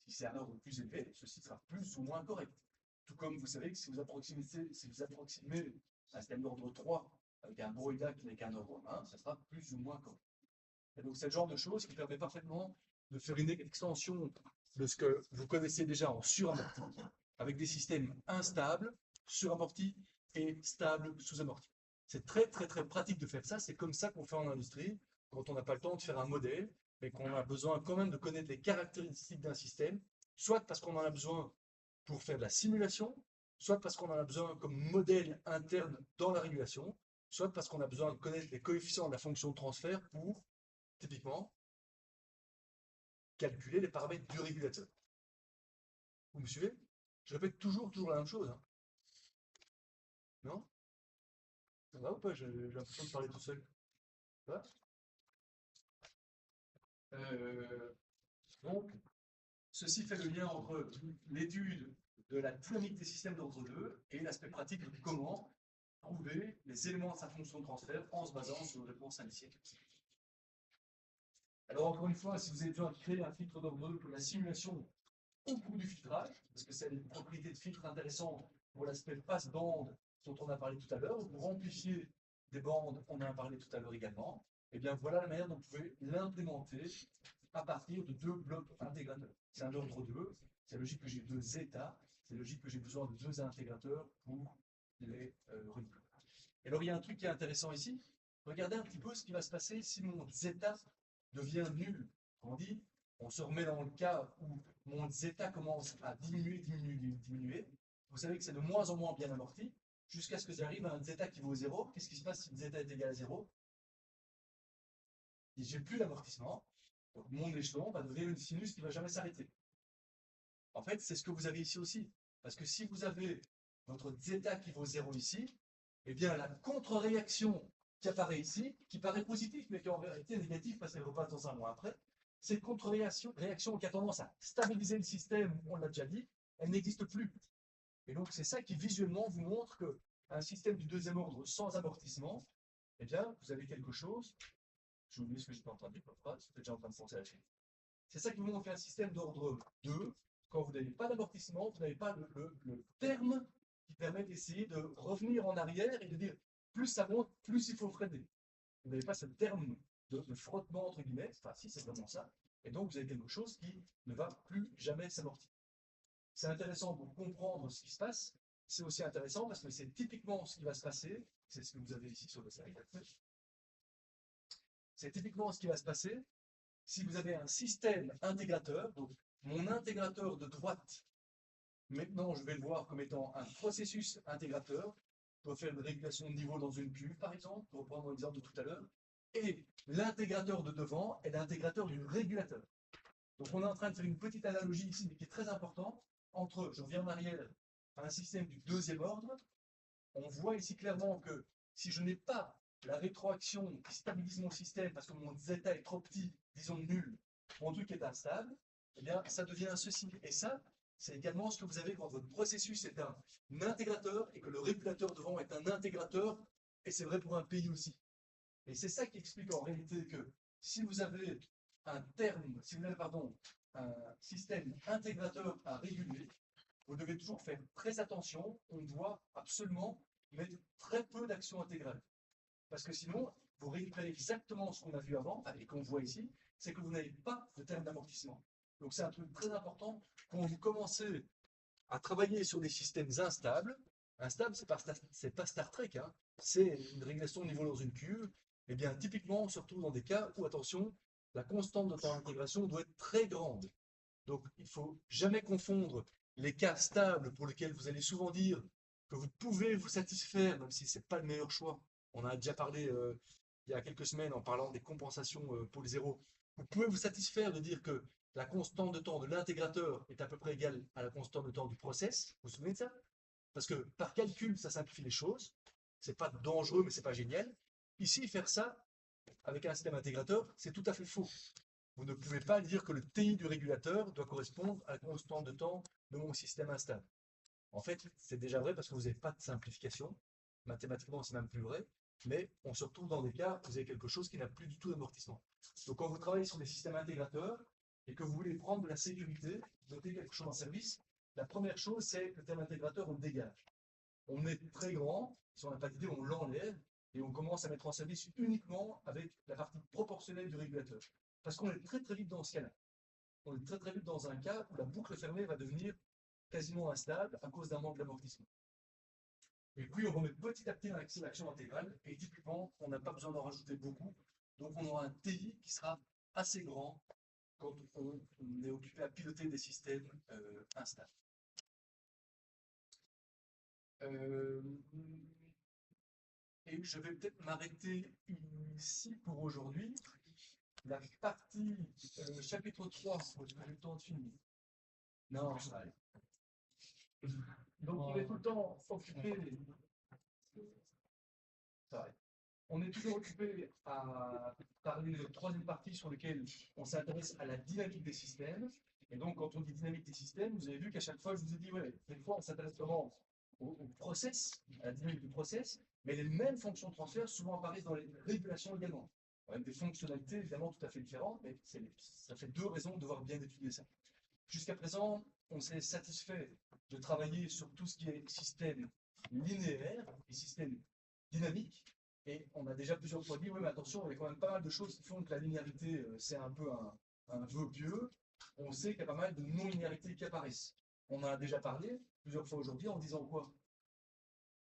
[SPEAKER 3] Si c'est un ordre plus élevé, ceci sera plus ou moins correct. Tout comme vous savez que si vous approximez un système d'ordre 3 avec un Broïda qui n'est qu'un ordre 1, ça sera plus ou moins correct. Et donc c'est le genre de choses qui permet parfaitement de faire une extension de ce que vous connaissez déjà en suramorti, avec des systèmes instables, suramortis et stables sous-amortis. C'est très très très pratique de faire ça, c'est comme ça qu'on fait en industrie, quand on n'a pas le temps de faire un modèle, mais qu'on a besoin quand même de connaître les caractéristiques d'un système, soit parce qu'on en a besoin pour faire de la simulation, soit parce qu'on en a besoin comme modèle interne dans la régulation, soit parce qu'on a besoin de connaître les coefficients de la fonction de transfert pour, typiquement, calculer les paramètres du régulateur. Vous me suivez? Je répète toujours la même chose. Hein. Non? Ça va ou pas? J'ai l'impression de parler tout seul. Ça va? Donc, ceci fait le lien entre l'étude de la dynamique des systèmes d'ordre 2 et l'aspect pratique de comment trouver les éléments de sa fonction de transfert en se basant sur une réponse initiale. Alors, encore une fois, si vous avez besoin de créer un filtre d'ordre 2 pour la simulation au bout du filtrage, parce que c'est une propriété de filtre intéressante pour l'aspect passe-bande dont on a parlé tout à l'heure, ou pour amplifier des bandes, on en a parlé tout à l'heure également, et bien voilà la manière dont vous pouvez l'implémenter à partir de deux blocs intégrateurs. C'est un ordre 2, c'est logique que j'ai deux états, c'est logique que j'ai besoin de deux intégrateurs pour les relier. Et alors il y a un truc qui est intéressant ici, regardez un petit peu ce qui va se passer si mon zeta devient nul. On dit, on se remet dans le cas où mon zeta commence à diminuer, diminuer, diminuer. Vous savez que c'est de moins en moins bien amorti, jusqu'à ce que j'arrive à un zeta qui vaut 0. Qu'est-ce qui se passe si zeta est égal à 0? J'ai plus d'amortissement, donc mon échelon va devenir une sinus qui ne va jamais s'arrêter. En fait, c'est ce que vous avez ici aussi. Parce que si vous avez votre zeta qui vaut 0 ici, eh bien la contre-réaction qui apparaît ici, qui paraît positive, mais qui est en réalité négative parce qu'elle repasse dans un mois après, cette contre-réaction qui a tendance à stabiliser le système, on l'a déjà dit, elle n'existe plus. Et donc c'est ça qui visuellement vous montre qu'un système du deuxième ordre sans amortissement, eh bien vous avez quelque chose. J'ai oublié ce que j'étais en train de dire, j'étais déjà en train de penser à la suite. C'est ça qui vous montre qu'un système d'ordre 2, quand vous n'avez pas d'amortissement, vous n'avez pas le terme qui permet d'essayer de revenir en arrière et de dire plus ça monte, plus il faut freiner. Vous n'avez pas ce terme de frottement entre guillemets, enfin si c'est vraiment ça, et donc vous avez quelque chose qui ne va plus jamais s'amortir. C'est intéressant pour comprendre ce qui se passe, c'est aussi intéressant parce que c'est typiquement ce qui va se passer, c'est ce que vous avez ici sur le slide. C'est typiquement ce qui va se passer si vous avez un système intégrateur, donc mon intégrateur de droite, maintenant je vais le voir comme étant un processus intégrateur, je dois faire une régulation de niveau dans une cuve par exemple, pour reprendre l'exemple de tout à l'heure, et l'intégrateur de devant est l'intégrateur du régulateur. Donc on est en train de faire une petite analogie ici, mais qui est très importante, entre, je reviens en arrière, un système du deuxième ordre, on voit ici clairement que si je n'ai pas la rétroaction qui stabilise mon système parce que mon zeta est trop petit, disons nul, mon truc est instable, eh bien ça devient ceci. Et ça, c'est également ce que vous avez quand votre processus est un intégrateur et que le régulateur devant est un intégrateur, et c'est vrai pour un pays aussi. Et c'est ça qui explique en réalité que si vous avez un terme, si vous avez un système intégrateur à réguler, vous devez toujours faire très attention, on doit absolument mettre très peu d'actions intégrales. Parce que sinon, vous récupérez exactement ce qu'on a vu avant, et qu'on voit ici, c'est que vous n'avez pas de terme d'amortissement. Donc c'est un truc très important quand vous commencez à travailler sur des systèmes instables. Instable, c'est pas Star Trek, hein. C'est une régulation de niveau dans une cuve. Et bien typiquement, surtout dans des cas où, attention, la constante de temps d'intégration doit être très grande. Donc il ne faut jamais confondre les cas stables pour lesquels vous allez souvent dire que vous pouvez vous satisfaire, même si ce n'est pas le meilleur choix. On a déjà parlé il y a quelques semaines en parlant des compensations pôle zéro. Vous pouvez vous satisfaire de dire que la constante de temps de l'intégrateur est à peu près égale à la constante de temps du process. Vous vous souvenez de ça? Parce que par calcul, ça simplifie les choses. C'est pas dangereux, mais c'est pas génial. Ici, faire ça avec un système intégrateur, c'est tout à fait faux. Vous ne pouvez pas dire que le TI du régulateur doit correspondre à la constante de temps de mon système instable. En fait, c'est déjà vrai parce que vous n'avez pas de simplification. Mathématiquement, c'est même plus vrai. Mais on se retrouve dans des cas où vous avez quelque chose qui n'a plus du tout d'amortissement. Donc quand vous travaillez sur des systèmes intégrateurs et que vous voulez prendre de la sécurité, noter quelque chose en service, la première chose, c'est que le terme intégrateur, on le dégage. On est très grand, si on n'a pas d'idée, on l'enlève et on commence à mettre en service uniquement avec la partie proportionnelle du régulateur. Parce qu'on est très très vite dans ce cas-là. On est très très vite dans un cas où la boucle fermée va devenir quasiment instable à cause d'un manque d'amortissement. Et puis on remet petit à petit dans l'action intégrale, et typiquement, on n'a pas besoin d'en rajouter beaucoup, donc on aura un TI qui sera assez grand quand on est occupé à piloter des systèmes instables. Et je vais peut-être m'arrêter ici pour aujourd'hui. La partie chapitre 3, j'ai pas eu le temps de finir. Non, ça va aller. Donc on est tout le temps occupé. Ça va aller. On est toujours occupé à parler de la troisième partie sur laquelle on s'intéresse à la dynamique des systèmes. Et donc, quand on dit dynamique des systèmes, vous avez vu qu'à chaque fois, je vous ai dit, ouais, des fois, on s'intéresse vraiment au process, à la dynamique du process, mais les mêmes fonctions de transfert souvent apparaissent dans les régulations également. Avec des fonctionnalités évidemment tout à fait différentes, mais ça fait deux raisons de devoir bien étudier ça. Jusqu'à présent, on s'est satisfait de travailler sur tout ce qui est système linéaire et système dynamique. Et on a déjà plusieurs fois dit, oui, mais attention, il y a quand même pas mal de choses qui font que la linéarité, c'est un peu un vœu pieux, on sait qu'il y a pas mal de non-linéarités qui apparaissent. On en a déjà parlé plusieurs fois aujourd'hui en disant quoi?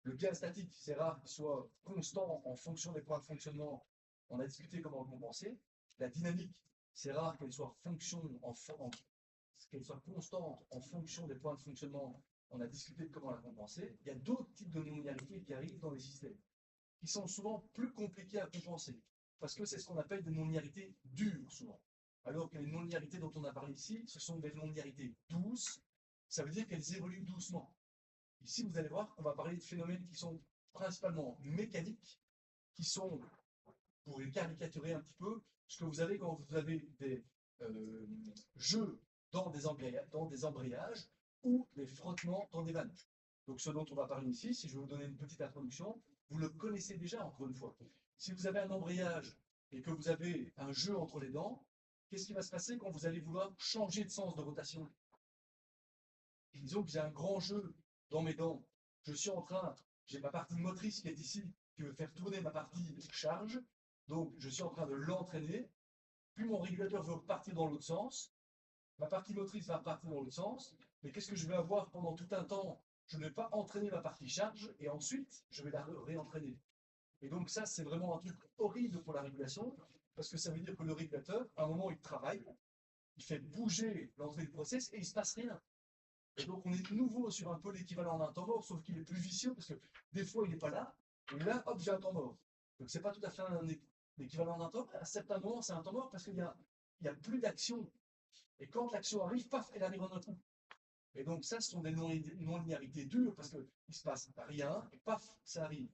[SPEAKER 3] Le gaz statique, c'est rare qu'il soit constant en fonction des points de fonctionnement. On a discuté comment le compenser. La dynamique, c'est rare qu'elle soit qu'elle soit constante en fonction des points de fonctionnement. On a discuté de comment la compenser. Il y a d'autres types de non-linéarités qui arrivent dans les systèmes, qui sont souvent plus compliqués à compenser, parce que c'est ce qu'on appelle des non-linéarités dures souvent. Alors que les non-linéarités dont on a parlé ici, ce sont des non-linéarités douces. Ça veut dire qu'elles évoluent doucement. Ici, vous allez voir qu'on va parler de phénomènes qui sont principalement mécaniques, qui sont, pour les caricaturer un petit peu, ce que vous avez quand vous avez des jeux dans des embrayages ou des frottements dans des vannes. Donc ce dont on va parler ici, si je vais vous donner une petite introduction, vous le connaissez déjà encore une fois. Si vous avez un embrayage et que vous avez un jeu entre les dents, qu'est-ce qui va se passer quand vous allez vouloir changer de sens de rotation? Disons que j'ai un grand jeu dans mes dents. J'ai ma partie motrice qui est ici, qui veut faire tourner ma partie charge. Donc, je suis en train de l'entraîner. Puis mon régulateur veut repartir dans l'autre sens. Ma partie motrice va repartir dans l'autre sens. Mais qu'est-ce que je vais avoir pendant tout un temps? Je ne vais pas entraîner ma partie charge et ensuite, je vais la réentraîner. Et donc ça, c'est vraiment un truc horrible pour la régulation, parce que ça veut dire que le régulateur, à un moment, il travaille, il fait bouger l'entrée du process et il ne se passe rien. Et donc, on est de nouveau sur un peu l'équivalent d'un temps mort, sauf qu'il est plus vicieux, parce que des fois, il n'est pas là, et là, hop, j'ai un temps mort. Donc, c'est pas tout à fait l'équivalent d'un temps mort. À certains moments, c'est un temps mort parce qu'il y a plus d'action. Et quand l'action arrive, paf, elle arrive en un coup. Et donc, ça, ce sont des non-linéarités dures, parce qu'il ne se passe rien, et paf, ça arrive.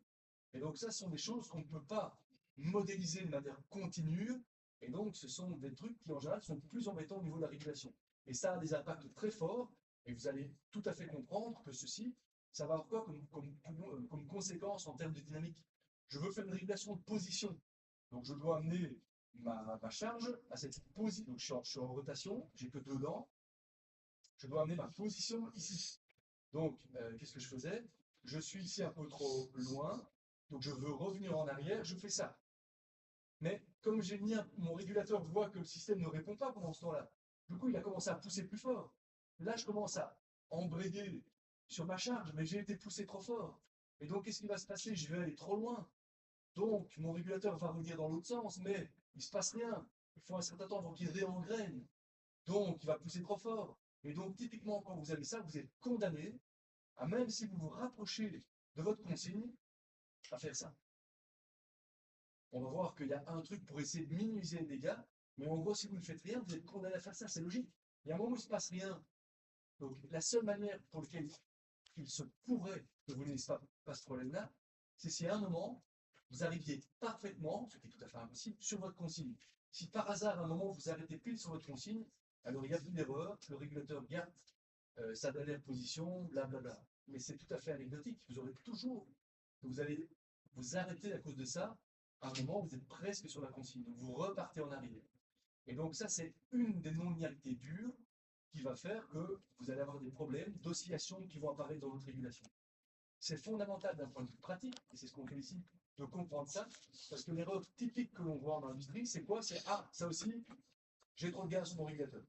[SPEAKER 3] Et donc, ça, ce sont des choses qu'on ne peut pas modéliser de manière continue, et donc, ce sont des trucs qui, en général, sont plus embêtants au niveau de la régulation. Et ça a des impacts très forts. Et vous allez tout à fait comprendre que ceci, ça va avoir quoi comme conséquence en termes de dynamique? Je veux faire une régulation de position. Donc je dois amener ma charge à cette position. Donc je suis en rotation, j'ai que deux dents. Je dois amener ma position ici. Donc qu'est-ce que je faisais? Je suis ici un peu trop loin. Donc je veux revenir en arrière, je fais ça. Mais comme mon régulateur voit que le système ne répond pas pendant ce temps-là, du coup il a commencé à pousser plus fort. Là, je commence à embrayer sur ma charge, mais j'ai été poussé trop fort. Et donc, qu'est-ce qui va se passer? Je vais aller trop loin. Donc, mon régulateur va revenir dans l'autre sens, mais il ne se passe rien. Il faut un certain temps pour qu'il réengraine. Donc, il va pousser trop fort. Et donc, typiquement, quand vous avez ça, vous êtes condamné à, même si vous vous rapprochez de votre consigne, à faire ça. On va voir qu'il y a un truc pour essayer de minimiser les dégâts, mais en gros, si vous ne faites rien, vous êtes condamné à faire ça, c'est logique. Il y a un moment où il ne se passe rien. Donc, la seule manière pour laquelle il se pourrait que vous n'ayez pas ce problème-là, c'est si à un moment, vous arriviez parfaitement, ce qui est tout à fait impossible, sur votre consigne. Si par hasard, à un moment, vous arrêtez pile sur votre consigne, alors il y a une erreur, le régulateur garde sa dernière position, blablabla. Mais c'est tout à fait anecdotique. Vous aurez toujours, vous allez vous arrêter à cause de ça, à un moment, vous êtes presque sur la consigne. Donc, vous repartez en arrière. Et donc, ça, c'est une des non-linéarités dures qui va faire que vous allez avoir des problèmes d'oscillation qui vont apparaître dans votre régulation. C'est fondamental d'un point de vue pratique, et c'est ce qu'on fait ici, de comprendre ça, parce que l'erreur typique que l'on voit en industrie, c'est quoi? C'est « Ah, ça aussi, j'ai trop de gaz sur mon régulateur ».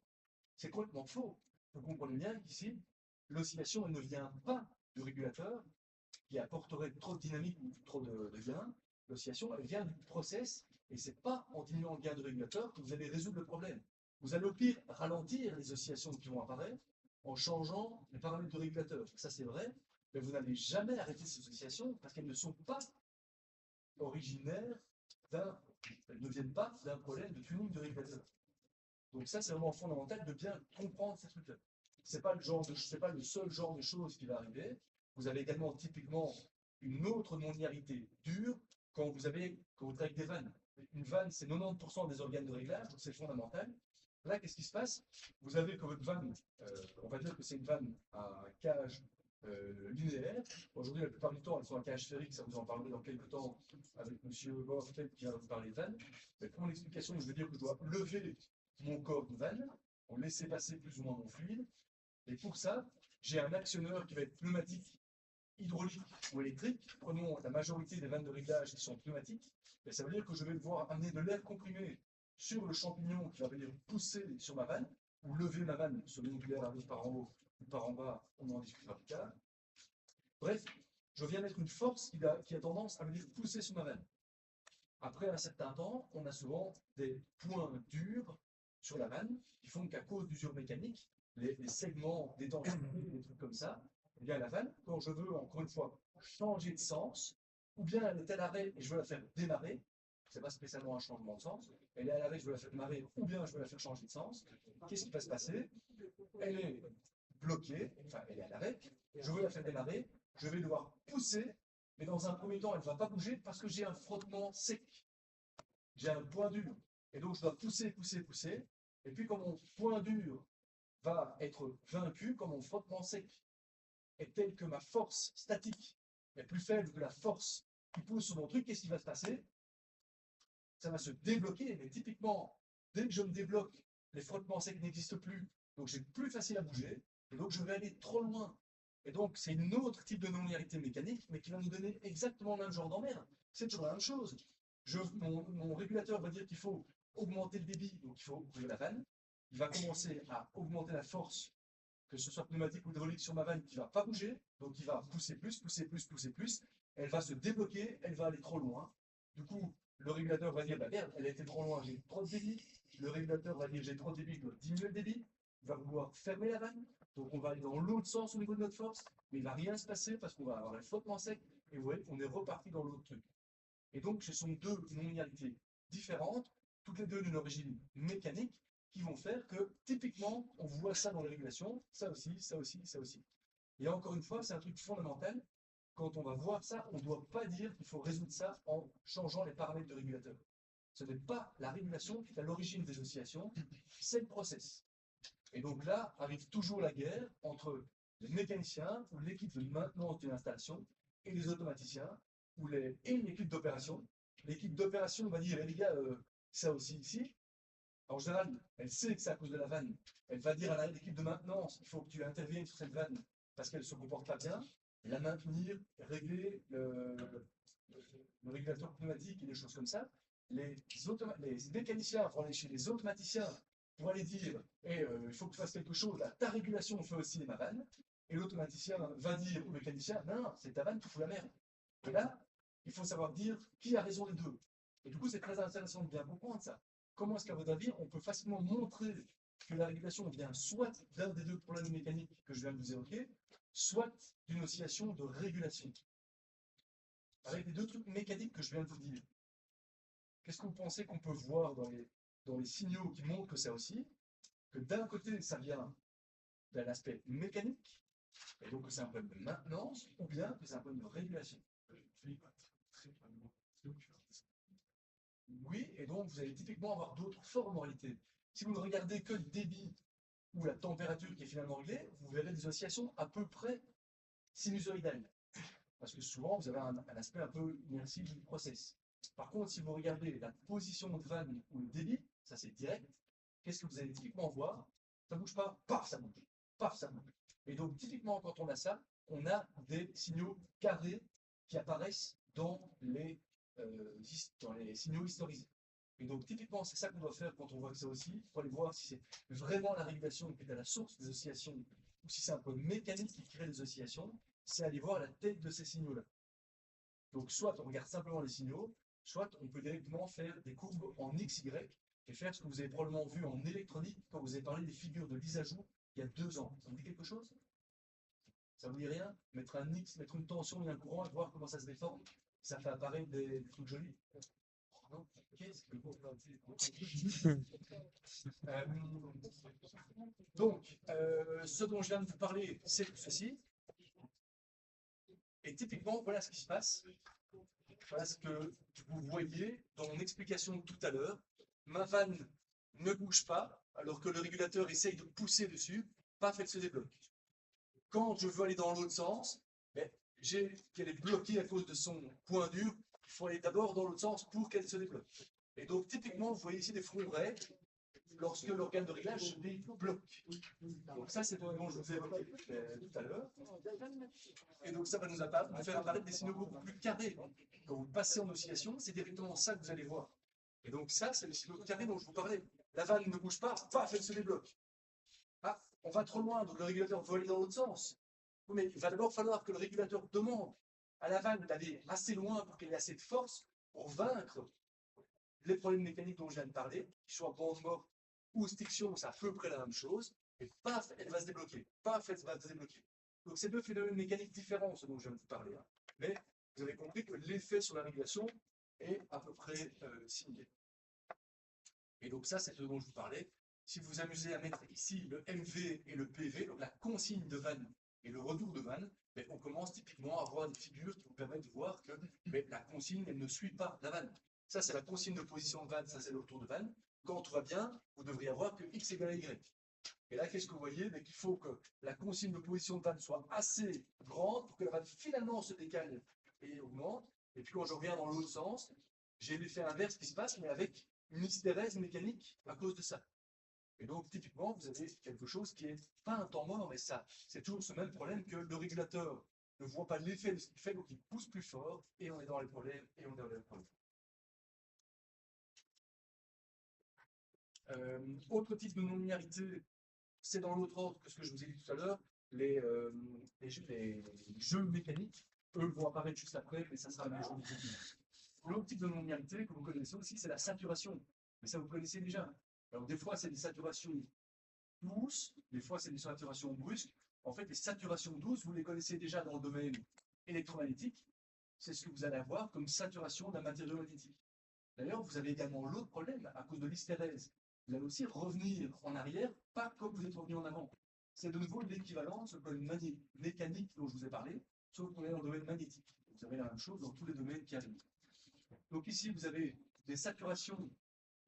[SPEAKER 3] C'est complètement faux. Vous comprenez bien qu'ici, l'oscillation, elle ne vient pas du régulateur, qui apporterait trop de dynamique ou trop de gain. L'oscillation, elle vient du process, et c'est pas en diminuant le gain de régulateur que vous allez résoudre le problème. Vous allez au pire ralentir les oscillations qui vont apparaître en changeant les paramètres de régulateur. Ça, c'est vrai, mais vous n'allez jamais arrêter ces oscillations parce qu'elles ne sont pas originaires elles ne viennent pas d'un problème de tuning de régulateur. Donc ça, c'est vraiment fondamental de bien comprendre ces trucs-là. C'est pas le seul genre de choses qui va arriver. Vous avez également typiquement une autre non-linéarité dure quand vous travaillez avec des vannes. Une vanne, c'est 90% des organes de réglage, donc c'est fondamental. Là, qu'est-ce qui se passe? Vous avez que votre vanne, on va dire que c'est une vanne à cage linéaire. Aujourd'hui, la plupart du temps, elles sont à cage sphérique, ça vous en parlerez dans quelques temps avec M. Borfeld qui va vous parler de vanne. Mais pour mon explication, je veux dire que je dois lever mon corps de vanne, pour laisser passer plus ou moins mon fluide. Et pour ça, j'ai un actionneur qui va être pneumatique, hydraulique ou électrique. Prenons la majorité des vannes de réglage qui sont pneumatiques. Et ça veut dire que je vais devoir amener de l'air comprimé sur le champignon qui va venir pousser sur ma vanne, ou lever ma vanne selon que l'air arrive par en haut ou par en bas, on en discutera plus tard. Bref, je viens mettre une force qui a tendance à venir pousser sur ma vanne. Après un certain temps, on a souvent des points durs sur la vanne qui font qu'à cause d'usure mécanique, les segments des dents, des trucs comme ça, eh bien la vanne, quand je veux encore une fois changer de sens, ou bien elle est à l'arrêt et je veux la faire démarrer, c'est pas spécialement un changement de sens, elle est à l'arrêt, je veux la faire démarrer, ou bien je veux la faire changer de sens, qu'est-ce qui va se passer? Elle est bloquée, enfin elle est à l'arrêt, je veux la faire démarrer, je vais devoir pousser, mais dans un premier temps, elle ne va pas bouger parce que j'ai un frottement sec. J'ai un point dur. Et donc, je dois pousser, pousser, pousser. Et puis, quand mon point dur va être vaincu, quand mon frottement sec est tel que ma force statique est plus faible que la force qui pousse sur mon truc, qu'est-ce qui va se passer? Ça va se débloquer. Mais typiquement, dès que je me débloque, les frottements secs n'existent plus. Donc, c'est plus facile à bouger. Et donc, je vais aller trop loin. Et donc, c'est une autre type de non-linéarité mécanique, mais qui va nous donner exactement le même genre d'emmerde. C'est toujours la même chose. Mon régulateur va dire qu'il faut augmenter le débit, donc il faut ouvrir la vanne. Il va commencer à augmenter la force, que ce soit pneumatique ou hydraulique, sur ma vanne qui ne va pas bouger. Donc, il va pousser plus, pousser plus, pousser plus. Elle va se débloquer, elle va aller trop loin. Du coup, le régulateur va dire, bah merde, elle a été trop loin, j'ai trop de débit. Le régulateur va dire, j'ai trop de débit, je dois diminuer le débit. Il va vouloir fermer la vanne. Donc, on va aller dans l'autre sens au niveau de notre force, mais il ne va rien se passer parce qu'on va avoir un frottement sec. Et vous voyez, on est reparti dans l'autre truc. Et donc, ce sont deux non-linéarités différentes, toutes les deux d'une origine mécanique, qui vont faire que, typiquement, on voit ça dans les régulations, ça aussi, ça aussi, ça aussi. Et encore une fois, c'est un truc fondamental. Quand on va voir ça, on ne doit pas dire qu'il faut résoudre ça en changeant les paramètres de régulateur. Ce n'est pas la régulation qui est à l'origine des oscillations, c'est le process. Et donc là, arrive toujours la guerre entre les mécaniciens ou l'équipe de maintenance d'une installation et les automaticiens et l'équipe d'opération. L'équipe d'opération va dire, les gars, ça aussi ici. En général, elle sait que c'est à cause de la vanne. Elle va dire à l'équipe de maintenance, il faut que tu interviennes sur cette vanne parce qu'elle ne se comporte pas bien, la maintenir, régler le régulateur pneumatique et des choses comme ça. Les mécaniciens vont aller chez les automaticiens pour aller dire il faut que tu fasses quelque chose, là, ta régulation fait aussi ma vanne. Et l'automaticien va dire au mécanicien non, c'est ta vanne, tu fous la merde. Et là, il faut savoir dire qui a raison des deux. Et du coup, c'est très intéressant de bien comprendre ça. Comment est-ce qu'à votre avis, on peut facilement montrer que la régulation vient soit d'un des deux problèmes mécaniques que je viens de vous évoquer, soit d'une oscillation de régulation. Avec les deux trucs mécaniques que je viens de vous dire. Qu'est-ce que vous pensez qu'on peut voir dans les signaux qui montrent que ça aussi? Que d'un côté, ça vient d'un aspect mécanique, et donc que c'est un problème de maintenance, ou bien que c'est un problème de régulation. Oui, et donc vous allez typiquement avoir d'autres formes en réalité. Si vous ne regardez que le débit ou la température qui est finalement réglée, vous verrez des oscillations à peu près sinusoïdales. Parce que souvent, vous avez un aspect un peu inertie du process. Par contre, si vous regardez la position de vanne ou le débit, ça c'est direct, qu'est-ce que vous allez typiquement voir? Ça ne bouge pas, paf, ça bouge, paf, ça bouge. Et donc, typiquement, quand on a ça, on a des signaux carrés qui apparaissent dans les signaux historisés. Et donc, typiquement, c'est ça qu'on doit faire quand on voit que ça aussi. Il faut aller voir si c'est vraiment la régulation qui est à la source des oscillations ou si c'est un peu mécanique qui crée des oscillations. C'est aller voir la tête de ces signaux-là. Donc, soit on regarde simplement les signaux, soit on peut directement faire des courbes en XY et faire ce que vous avez probablement vu en électronique quand vous avez parlé des figures de Lissajous il y a 2 ans. Ça vous dit quelque chose? Ça vous dit rien? Mettre un X, mettre une tension et un courant et voir comment ça se déforme, ça fait apparaître des trucs jolis. Non? Qu'est-ce que donc, ce dont je viens de vous parler, c'est tout ceci. Et typiquement, voilà ce qui se passe. Voilà ce que vous voyez dans mon explication de tout à l'heure. Ma vanne ne bouge pas, alors que le régulateur essaye de pousser dessus, paf, elle se débloque. Quand je veux aller dans l'autre sens, qu'elle est bloquée à cause de son point dur, il faut aller d'abord dans l'autre sens pour qu'elle se débloque. Et donc, typiquement, vous voyez ici des fronts raies lorsque l'organe de réglage se débloque. Donc ça, c'est ce dont je vous ai évoqué tout à l'heure. Et donc ça va nous faire apparaître des signaux beaucoup plus carrés. Quand vous passez en oscillation, c'est directement ça que vous allez voir. Et donc ça, c'est le cycle carré dont je vous parlais. La vanne ne bouge pas, paf, elle se débloque. Ah, on va trop loin, donc le régulateur veut aller dans l'autre sens. Oui, mais il va d'abord falloir que le régulateur demande à la vanne d'aller assez loin pour qu'elle ait assez de force pour vaincre les problèmes mécaniques dont je viens de parler, qu'ils soient bande morte ou stiction, c'est à peu près la même chose, et paf, elle va se débloquer, paf, elle va se débloquer. Donc c'est deux phénomènes mécaniques différents, ce dont je viens de vous parler, hein. Mais vous avez compris que l'effet sur la régulation est à peu près similaire. Et donc ça, c'est ce dont je vous parlais. Si vous vous amusez à mettre ici le MV et le PV, donc la consigne de vanne et le retour de vanne, ben, on commence typiquement à avoir des figures qui vous permettent de voir que ben, la consigne, elle ne suit pas la vanne. Ça, c'est la consigne de position de vanne, ça, c'est le retour de vanne. Quand tout va bien, vous devriez avoir que X égale à Y. Et là, qu'est-ce que vous voyez? Ben, qu'il faut que la consigne de position de vanne soit assez grande pour que la vanne finalement se décale et augmente. Et puis quand je reviens dans l'autre sens, j'ai l'effet inverse qui se passe, mais avec une hystérèse mécanique à cause de ça. Et donc, typiquement, vous avez quelque chose qui est pas un temps mort, mais ça, c'est toujours ce même problème que le régulateur ne voit pas l'effet de ce qu'il fait, donc il pousse plus fort, et on est dans les problèmes, et on est dans les problèmes. Autre type de non-linéarité, c'est dans l'autre ordre que ce que je vous ai dit tout à l'heure, les jeux mécaniques, eux vont apparaître juste après, mais ça sera les jeux mécaniques. L'autre type de non-linéarité que vous connaissez aussi, c'est la saturation. Mais ça, vous connaissez déjà. Alors, des fois, c'est des saturations douces, des fois, c'est des saturations brusques. En fait, les saturations douces, vous les connaissez déjà dans le domaine électromagnétique. C'est ce que vous allez avoir comme saturation d'un matériau magnétique. D'ailleurs, vous avez également l'autre problème, à cause de l'hystérèse. Vous allez aussi revenir en arrière, pas comme vous êtes revenu en avant. C'est de nouveau l'équivalent de ce domaine mécanique dont je vous ai parlé, sauf qu'on est dans le domaine magnétique. Vous avez la même chose dans tous les domaines qui arrivent. Donc ici, vous avez des saturations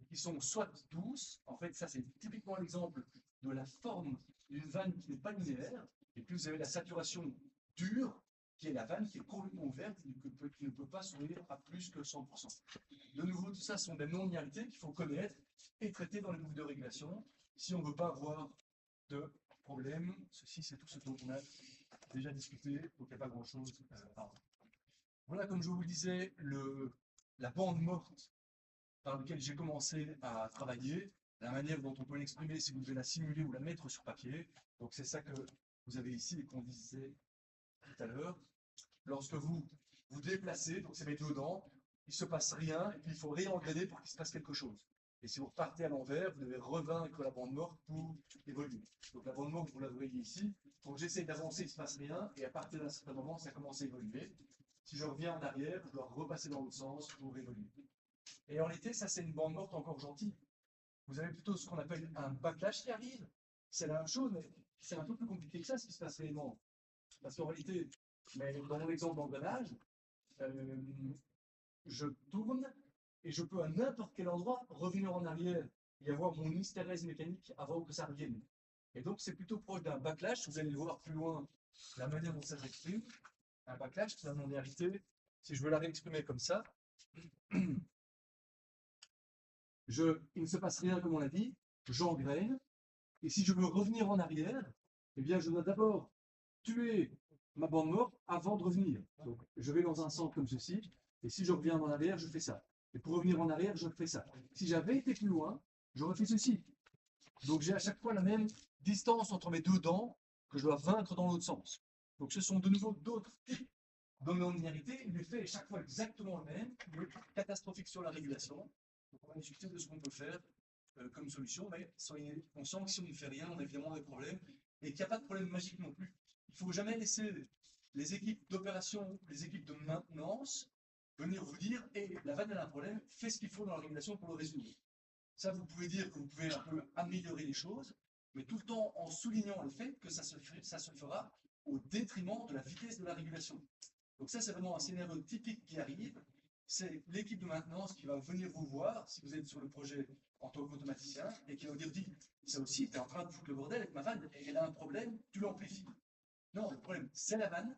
[SPEAKER 3] qui sont soit douces, en fait, ça c'est typiquement l'exemple de la forme d'une vanne qui n'est pas linéaire, et puis vous avez la saturation dure, qui est la vanne qui est complètement ouverte et qui ne peut pas s'ouvrir à plus que 100%. De nouveau, tout ça sont des non-linéarités qu'il faut connaître et traiter dans les boucles de régulation si on ne veut pas avoir de problème. Ceci, c'est tout ce dont on a déjà discuté, donc il n'y a pas grand-chose. Voilà, comme je vous le disais, la bande morte par laquelle j'ai commencé à travailler, la manière dont on peut l'exprimer si vous devez la simuler ou la mettre sur papier. Donc c'est ça que vous avez ici et qu'on disait tout à l'heure. Lorsque vous vous déplacez, donc c'est mes deux dents, il ne se passe rien, et puis il faut réengrainer pour qu'il se passe quelque chose. Et si vous repartez à l'envers, vous devez revaincre la bande morte pour évoluer. Donc la bande morte, vous la voyez ici. Donc j'essaie d'avancer, il ne se passe rien, et à partir d'un certain moment, ça commence à évoluer. Si je reviens en arrière, je dois repasser dans l'autre sens pour évoluer. Et en réalité, ça c'est une bande morte encore gentille. Vous avez plutôt ce qu'on appelle un backlash qui arrive. C'est la même chose, mais c'est un peu plus compliqué que ça, ce qui se passe réellement. Parce qu'en réalité, mais dans mon exemple d'engrenage, je tourne et je peux à n'importe quel endroit revenir en arrière et avoir mon hystérèse mécanique avant que ça revienne. Et donc c'est plutôt proche d'un backlash. Vous allez le voir plus loin, la manière dont ça s'exprime. Un backlash, c'est la non-linéarité. Si je veux la réexprimer comme ça, il ne se passe rien comme on l'a dit, j'engraine, et si je veux revenir en arrière, eh bien je dois d'abord tuer ma bande morte avant de revenir. Donc je vais dans un sens comme ceci, et si je reviens en arrière, je fais ça. Et pour revenir en arrière, je fais ça. Si j'avais été plus loin, j'aurais fait ceci. Donc j'ai à chaque fois la même distance entre mes deux dents que je dois vaincre dans l'autre sens. Donc ce sont de nouveau d'autres types de non-linéarité. L'effet est chaque fois exactement le même, mais catastrophique sur la régulation. Donc on va discuter de ce qu'on peut faire comme solution, mais soyez conscients que si on ne fait rien, on a évidemment des problèmes, et qu'il n'y a pas de problème magique non plus. Il ne faut jamais laisser les équipes d'opération, les équipes de maintenance, venir vous dire « Hey, la vanne a un problème, fais ce qu'il faut dans la régulation pour le résoudre ». Ça, vous pouvez dire que vous pouvez un peu améliorer les choses, mais tout le temps en soulignant le fait que ça se fera au détriment de la vitesse de la régulation. Donc ça, c'est vraiment un scénario typique qui arrive. C'est l'équipe de maintenance qui va venir vous voir, si vous êtes sur le projet en tant qu'automaticien, et qui va vous dire « ça aussi, tu es en train de foutre le bordel avec ma vanne, et elle a un problème, tu l'amplifies ». Non, le problème, c'est la vanne.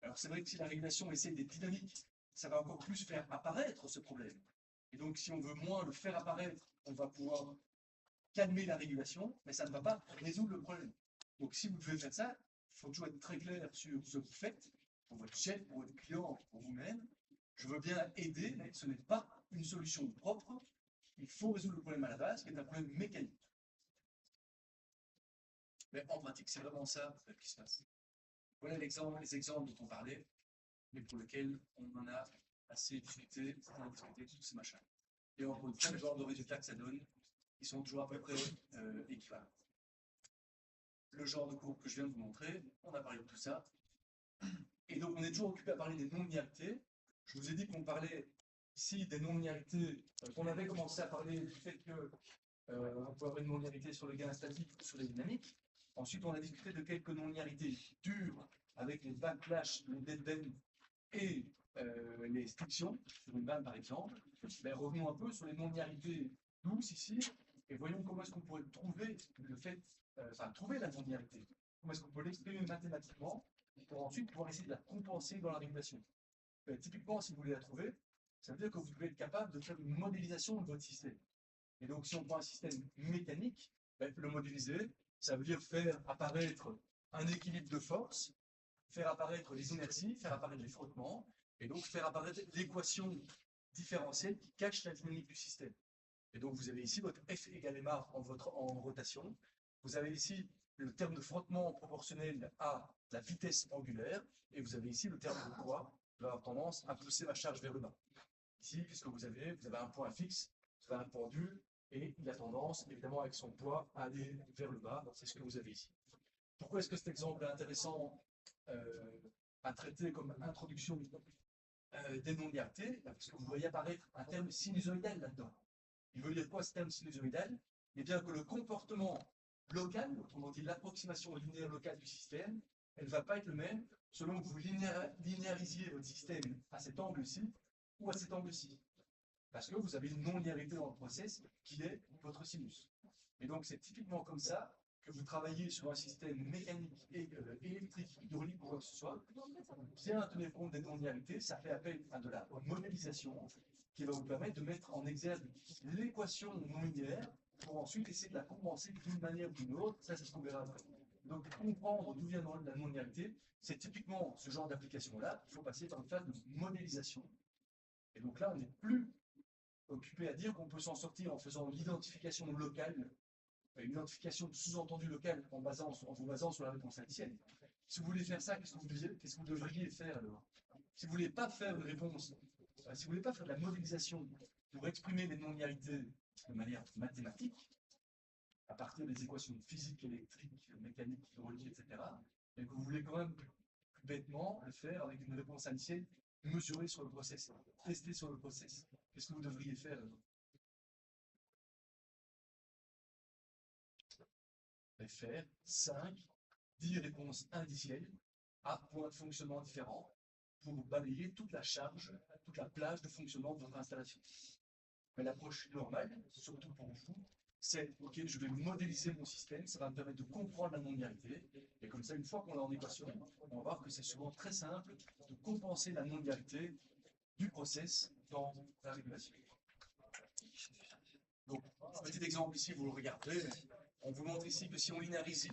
[SPEAKER 3] Alors c'est vrai que si la régulation essaie d'être dynamique, ça va encore plus faire apparaître ce problème. Et donc si on veut moins le faire apparaître, on va pouvoir calmer la régulation, mais ça ne va pas résoudre le problème. Donc si vous devez faire ça, il faut toujours être très clair sur ce que vous faites, pour votre chef, pour votre client, pour vous-même. Je veux bien aider, mais ce n'est pas une solution propre il faut résoudre le problème à la base, qui est un problème mécanique. Mais en pratique, c'est vraiment ça qui se passe. Voilà les exemples dont on parlait, mais pour lesquels on en a assez discuté, on a discuté de tous ces machins. Et on retrouve le genre de résultats que ça donne, ils sont toujours à peu près équivalents. Le genre de courbe que je viens de vous montrer, on a parlé de tout ça. Et donc on est toujours occupé à parler des non-linéarités. Je vous ai dit qu'on parlait ici des non-linéarités, qu'on avait commencé à parler du fait que on peut avoir une non-linéarité sur le gain statique ou sur les dynamiques. Ensuite, on a discuté de quelques non-linéarités dures avec les backlash, les dead-bend et les stictions, sur une vanne par exemple. Mais revenons un peu sur les non-linéarités douces ici et voyons comment est-ce qu'on pourrait trouver le fait, trouver la non-linéarité. Comment est-ce qu'on peut l'exprimer mathématiquement pour ensuite pouvoir essayer de la compenser dans la régulation. Typiquement, si vous voulez la trouver, ça veut dire que vous devez être capable de faire une modélisation de votre système. Et donc, si on prend un système mécanique, le modéliser, ça veut dire faire apparaître un équilibre de force, faire apparaître les inerties, faire apparaître les frottements, et donc faire apparaître l'équation différentielle qui cache la dynamique du système. Et donc, vous avez ici votre F égale ma en rotation. Vous avez ici le terme de frottement proportionnel à la vitesse angulaire, et vous avez ici le terme de poids qui va avoir tendance à pousser ma charge vers le bas. Ici, puisque vous avez un point fixe, vous avez un pendule, et il a tendance, évidemment, avec son poids, à aller vers le bas. C'est ce que vous avez ici. Pourquoi est-ce que cet exemple est intéressant à traiter comme introduction des non-linéarités? Parce que vous voyez apparaître un terme sinusoïdal là-dedans. Il veut dire quoi ce terme sinusoïdal? Eh bien que le comportement local, autrement dit l'approximation linéaire locale du système, elle ne va pas être le même selon que vous linéarisiez votre système à cet angle-ci ou à cet angle-ci. Parce que vous avez une non-linéarité dans le process qui est votre sinus. Et donc c'est typiquement comme ça que vous travaillez sur un système mécanique et électrique, hydraulique ou quoi que ce soit. Bien tenir compte des non-linéarités, ça fait appel à de la modélisation qui va vous permettre de mettre en exergue l'équation non linéaire pour ensuite essayer de la compenser d'une manière ou d'une autre. Ça, c'est ce qu'on verra après. Donc, comprendre d'où vient la non-linéarité, c'est typiquement ce genre d'application-là. Il faut passer par une phase de modélisation. Et donc là, on n'est plus occupé à dire qu'on peut s'en sortir en faisant l'identification locale, une identification de sous-entendu local en vous basant sur la réponse indicielle. Si vous voulez faire ça, qu'est-ce que vous devriez faire alors? Si vous ne voulez pas faire une réponse, si vous ne voulez pas faire de la modélisation pour exprimer les non-linéarités de manière mathématique, à partir des équations physiques, électriques, mécaniques, hydrauliques, etc., et que vous voulez quand même plus bêtement le faire avec une réponse indicielle mesurée sur le process, testée sur le process, qu'est-ce que vous devriez faire alors? Faire 10 réponses indicielles à points de fonctionnement différents pour balayer toute la charge, toute la plage de fonctionnement de votre installation. Mais l'approche normale, surtout pour vous, c'est ok, je vais modéliser mon système, ça va me permettre de comprendre la non-linéarité, et comme ça, une fois qu'on l'a en équation, on va voir que c'est souvent très simple de compenser la non-linéarité du process dans la régulation. Donc, petit exemple ici, vous le regardez. On vous montre ici que si on linéarise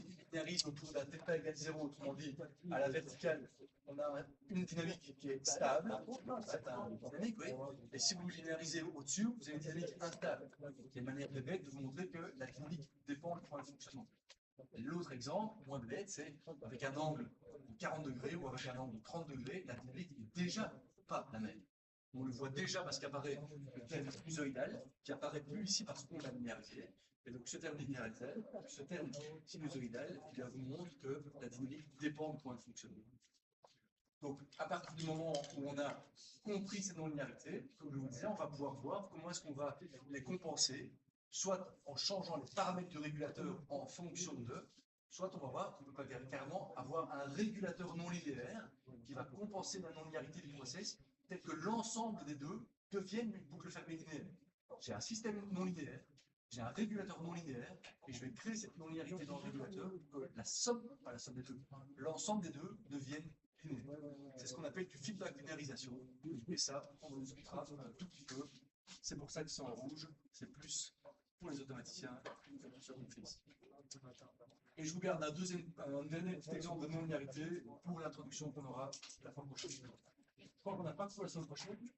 [SPEAKER 3] autour d'un θ égale 0, autrement dit, à la verticale, on a une dynamique qui est stable, c'est une dynamique, oui. Et si vous linéarisez au-dessus, vous avez une dynamique instable. Il y a une manière très bête de vous montrer que la dynamique dépend du point de fonctionnement. L'autre exemple, moins bête, c'est avec un angle de 40 degrés ou avec un angle de 30 degrés, la dynamique n'est déjà pas la même. On le voit déjà parce qu'apparaît le terme sinusoïdal, qui apparaît plus ici parce qu'on l'a linéarisé. Et donc ce terme linéarisé, ce terme sinusoïdal, il vous montre que la dynamique dépend du point de fonctionnement. Donc à partir du moment où on a compris ces non-linéarités, comme je vous disais, on va pouvoir voir comment est-ce qu'on va les compenser, soit en changeant les paramètres du régulateur en fonction d'eux, soit on va voir qu'on peut carrément avoir un régulateur non linéaire qui va compenser la non-linéarité du process, tel que l'ensemble des deux deviennent une boucle fermée linéaire. J'ai un système non linéaire, j'ai un régulateur non linéaire, et je vais créer cette non-linéarité dans le régulateur pour que la somme, pas la somme des deux, l'ensemble des deux deviennent linéaires. C'est ce qu'on appelle du feedback linéarisation. Et ça, on vous expliquera un tout petit peu. C'est pour ça que c'est en rouge, c'est plus pour les automaticiens sur Netflix. Et je vous garde un dernier petit exemple de non-linéarité pour l'introduction qu'on aura la fois prochaine. Je crois qu'on n'a pas pour la semaine prochaine.